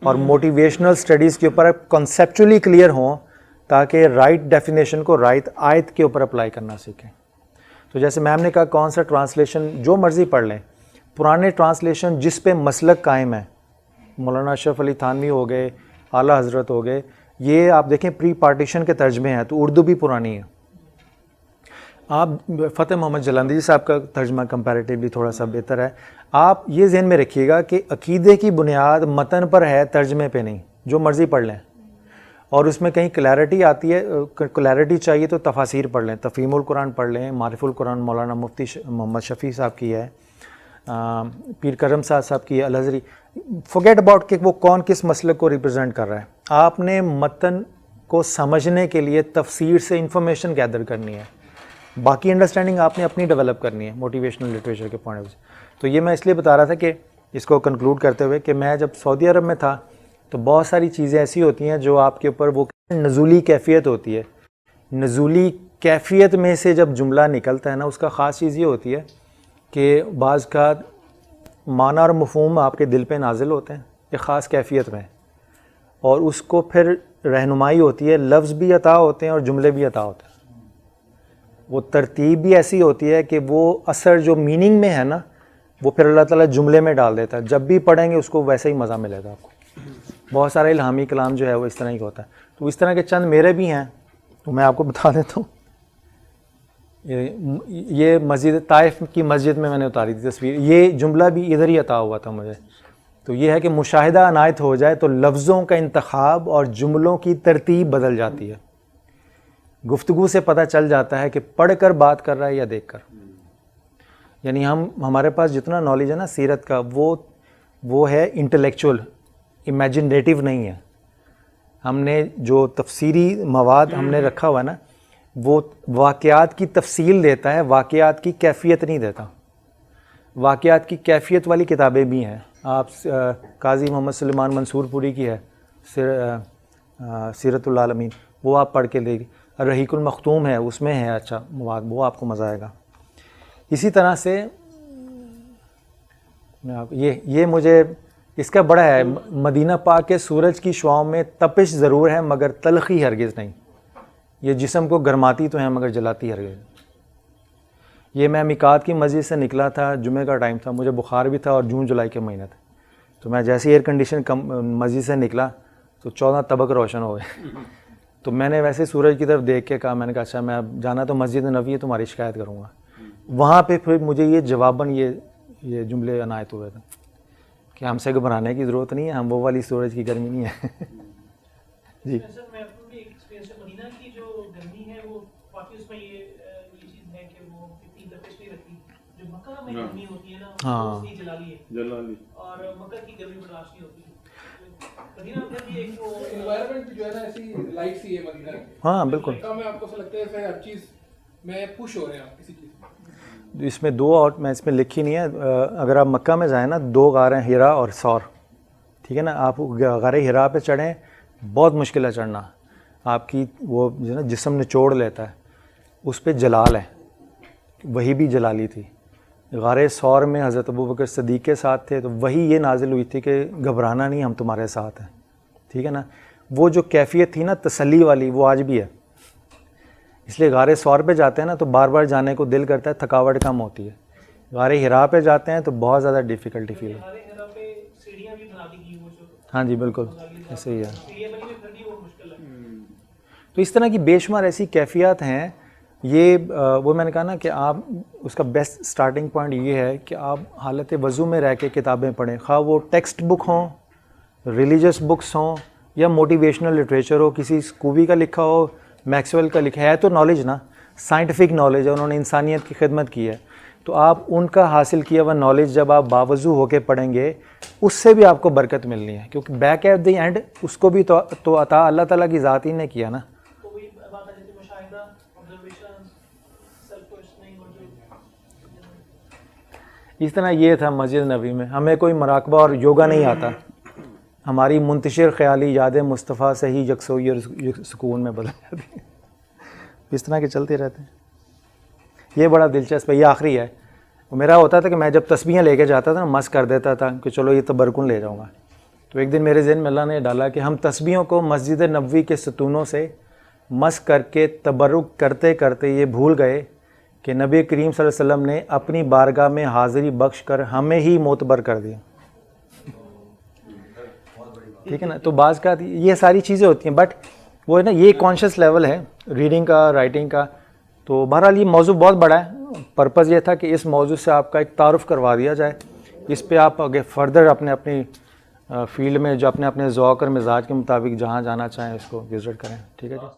اور موٹیویشنل اسٹڈیز کے اوپر کنسیپچولی کلیئر ہوں تاکہ رائٹ ڈیفینیشن کو رائٹ آیت کے اوپر اپلائی کرنا سیکھیں. تو جیسے میم نے کہا کون سا ٹرانسلیشن جو مرضی پڑھ لیں, پرانے ٹرانسلیشن جس پہ مسلک قائم ہے, مولانا اشرف علی تھانوی ہو گئے, اعلیٰ حضرت ہو گئے, یہ آپ دیکھیں پری پارٹیشن کے ترجمے ہیں تو اردو بھی پرانی ہے. آپ فتح محمد جلندی صاحب کا ترجمہ کمپیریٹیولی تھوڑا سا بہتر ہے. آپ یہ ذہن میں رکھیے گا کہ عقیدے کی بنیاد متن پر ہے, ترجمے پہ نہیں. جو مرضی پڑھ لیں, اور اس میں کہیں کلیئرٹی آتی ہے, کلیئرٹی چاہیے تو تفاسیر پڑھ لیں, تفہیم القرآن پڑھ لیں, معرف القرآن مولانا مفتی محمد شفیع صاحب کی ہے, پیر کرم صاحب کی ہے, الازری. فورگیٹ اباؤٹ کہ وہ کون کس مسلک کو ریپرزینٹ کر رہا ہے. آپ نے متن کو سمجھنے کے لیے تفسیر سے انفارمیشن گیدر کرنی ہے, باقی انڈرسٹینڈنگ آپ نے اپنی ڈیولپ کرنی ہے موٹیویشنل لٹریچر کے پوائنٹ آف ویو سے. تو یہ میں اس لیے بتا رہا تھا کہ اس کو کنکلوڈ کرتے ہوئے کہ میں جب سعودی عرب میں تھا تو بہت ساری چیزیں ایسی ہوتی ہیں جو آپ کے اوپر وہ نزولی کیفیت ہوتی ہے. نزولی کیفیت میں سے جب جملہ نکلتا ہے نا, اس کا خاص چیز یہ ہوتی ہے کہ بعض کا معنی اور مفہوم آپ کے دل پہ نازل ہوتے ہیں ایک خاص کیفیت میں, اور اس کو پھر رہنمائی ہوتی ہے, لفظ بھی عطا ہوتے ہیں اور جملے بھی عطا ہوتے ہیں. وہ ترتیب بھی ایسی ہوتی ہے کہ وہ اثر جو میننگ میں ہے نا وہ پھر اللہ تعالیٰ جملے میں ڈال دیتا ہے. جب بھی پڑھیں گے اس کو ویسے ہی مزہ ملے گا آپ کو. بہت سارا الہامی کلام جو ہے وہ اس طرح ہی ہوتا ہے. تو اس طرح کے چند میرے بھی ہیں تو میں آپ کو بتا دیتا ہوں. یہ مسجد طائف کی مسجد میں نے اتاری تھی تصویر, یہ جملہ بھی ادھر ہی عطا ہوا تھا مجھے. تو یہ ہے کہ مشاہدہ عنایت ہو جائے تو لفظوں کا انتخاب اور جملوں کی ترتیب بدل جاتی ہے. گفتگو سے پتہ چل جاتا ہے کہ پڑھ کر بات کر رہا ہے یا دیکھ کر. یعنی ہمارے پاس جتنا نالج ہے نا سیرت کا وہ ہے انٹلیکچول, امیجنیٹیو نہیں ہے. ہم نے جو تفسیری مواد ہم نے رکھا ہوا ہے نا وہ واقعات کی تفصیل دیتا ہے, واقعات کی کیفیت نہیں دیتا. واقعات کی کیفیت والی کتابیں بھی ہیں. آپ قاضی محمد سلیمان منصور پوری کی ہے سیرت العالمین, وہ آپ پڑھ کے لے گی. رحیق المختوم ہے, اس میں ہے اچھا مواد, وہ آپ کو مزہ آئے گا. اسی طرح سے یہ مجھے اس کا بڑا ہے, مدینہ پاک کے سورج کی شعاؤں میں تپش ضرور ہے مگر تلخی ہرگز نہیں. یہ جسم کو گرماتی تو ہیں مگر جلاتی ہرگز. یہ میں میقات کی مسجد سے نکلا تھا, جمعہ کا ٹائم تھا, مجھے بخار بھی تھا اور جون جولائی کے مہینہ تھا. تو میں جیسے ایئر کنڈیشن مسجد سے نکلا تو 14 طبق روشن ہو گئے. تو میں نے ویسے سورج کی طرف دیکھ کے کہا, میں نے کہا اچھا میں اب جانا تو مسجد نبوی ہے, تمہاری شکایت کروں گا. وہاں پہ پھر مجھے یہ جواباً یہ جملے عنایت ہوئے تھے کہ ہم سے گھبرانے کی ضرورت نہیں ہے, ہم وہ والی سورج کی گرمی نہیں ہے. جی سر میں اپنا بھی ایک ایکسپیرینس ہے, مدینہ کی جو گرمی ہے وہ واقعی اس میں یہ چیز ہے کہ وہ اتنی تپش نہیں رکھتی. جو مکہ میں گرمی ہوتی ہے نا وہ اتنی جلالی ہے, اور مکہ کی گرمی برداشت نہیں ہوتی. مدینہ میں بھی ایک انوائرمنٹ جو ہے نا ایسی لائٹ سی ہے مدینہ کی. ہاں بالکل. مکہ میں آپ کو ایسا لگتا ہے ہر چیز میں پش ہو رہے ہیں آپ کسی چیز. اس میں دو, اور میں اس میں لکھی نہیں ہے, اگر آپ مکہ میں جائیں نا 2 غاریں ہرا اور ثور, ٹھیک ہے نا. آپ غار ہرا پہ چڑھیں, بہت مشکل ہے چڑھنا, آپ کی وہ جو ہے نا جسم نچوڑ لیتا ہے. اس پہ جلال ہے, وہی بھی جلالی تھی. غار ثور میں حضرت ابوبکر صدیق کے ساتھ تھے, تو وہی یہ نازل ہوئی تھی کہ گھبرانا نہیں, ہم تمہارے ساتھ ہیں, ٹھیک ہے نا. وہ جو کیفیت تھی نا تسلی والی, وہ آج بھی ہے. اس لیے غار ثور پہ جاتے ہیں نا تو بار بار جانے کو دل کرتا ہے, تھکاوٹ کم ہوتی ہے. غار ہرا پہ جاتے ہیں تو بہت زیادہ ڈیفیکلٹی فیل ہے. ہمارے گھر پہ سیڑھیاں بھی بنا دی گئی, وہ جو ہاں جی بالکل ایسے ہی ہے. سیڑھیاں بنی ہوئی پھر بھی وہ مشکل ہے. تو اس طرح کی بے شمار ایسی کیفیات ہیں. یہ وہ میں نے کہا نا کہ آپ اس کا بیسٹ سٹارٹنگ پوائنٹ یہ ہے کہ آپ حالت وضو میں رہ کے کتابیں پڑھیں, خواہ وہ ٹیکسٹ بک ہوں, ریلیجس بکس ہوں, یا موٹیویشنل لٹریچر ہو, کسی اسکوبی کا لکھا ہو, میکسویل کا لکھا ہے. تو نالج نا سائنٹیفک نالج ہے, انہوں نے انسانیت کی خدمت کی ہے. تو آپ ان کا حاصل کیا ہوا نالج جب آپ باوضو ہو کے پڑھیں گے, اس سے بھی آپ کو برکت ملنی ہے, کیونکہ بیک ایٹ دی اینڈ اس کو بھی تو عطا اللہ تعالیٰ کی ذات ہی نے کیا نا. تو وہی بات آ جاتی ہے مشاہدہ, آبزرویشن, سیلف کوشچننگ, اور جو اس طرح یہ تھا مسجد نبوی میں. ہمیں کوئی مراقبہ اور یوگا نہیں آتا, ہماری منتشر خیالی یاد مصطفیٰ سے ہی یکسوئی اور سکون میں بدل جاتی ہے. اس طرح کے چلتے رہتے ہیں. یہ بڑا دلچسپ ہے, یہ آخری ہے. میرا ہوتا تھا کہ میں جب تسبیحیں لے کے جاتا تھا نا مس کر دیتا تھا کہ چلو یہ تبرکن لے جاؤں گا. تو تو ایک دن میرے ذہن میں اللہ نے ڈالا کہ ہم تسبیحوں کو مسجد نبوی کے ستونوں سے مس کر کے تبرک کرتے کرتے یہ بھول گئے کہ نبی کریم صلی اللہ علیہ وسلم نے اپنی بارگاہ میں حاضری بخش کر ہمیں ہی معتبر کر دیا. ٹھیک ہے نا. تو بعض کا یہ ساری چیزیں ہوتی ہیں, بٹ وہ ہے نا یہ کانشیس لیول ہے ریڈنگ کا, رائٹنگ کا. تو بہرحال یہ موضوع بہت بڑا ہے. پرپز یہ تھا کہ اس موضوع سے آپ کا ایک تعارف کروا دیا جائے, اس پہ آپ آگے فردر اپنی فیلڈ میں جو اپنے ذوق اور مزاج کے مطابق جہاں جانا چاہیں اس کو وزٹ کریں. ٹھیک ہے جی.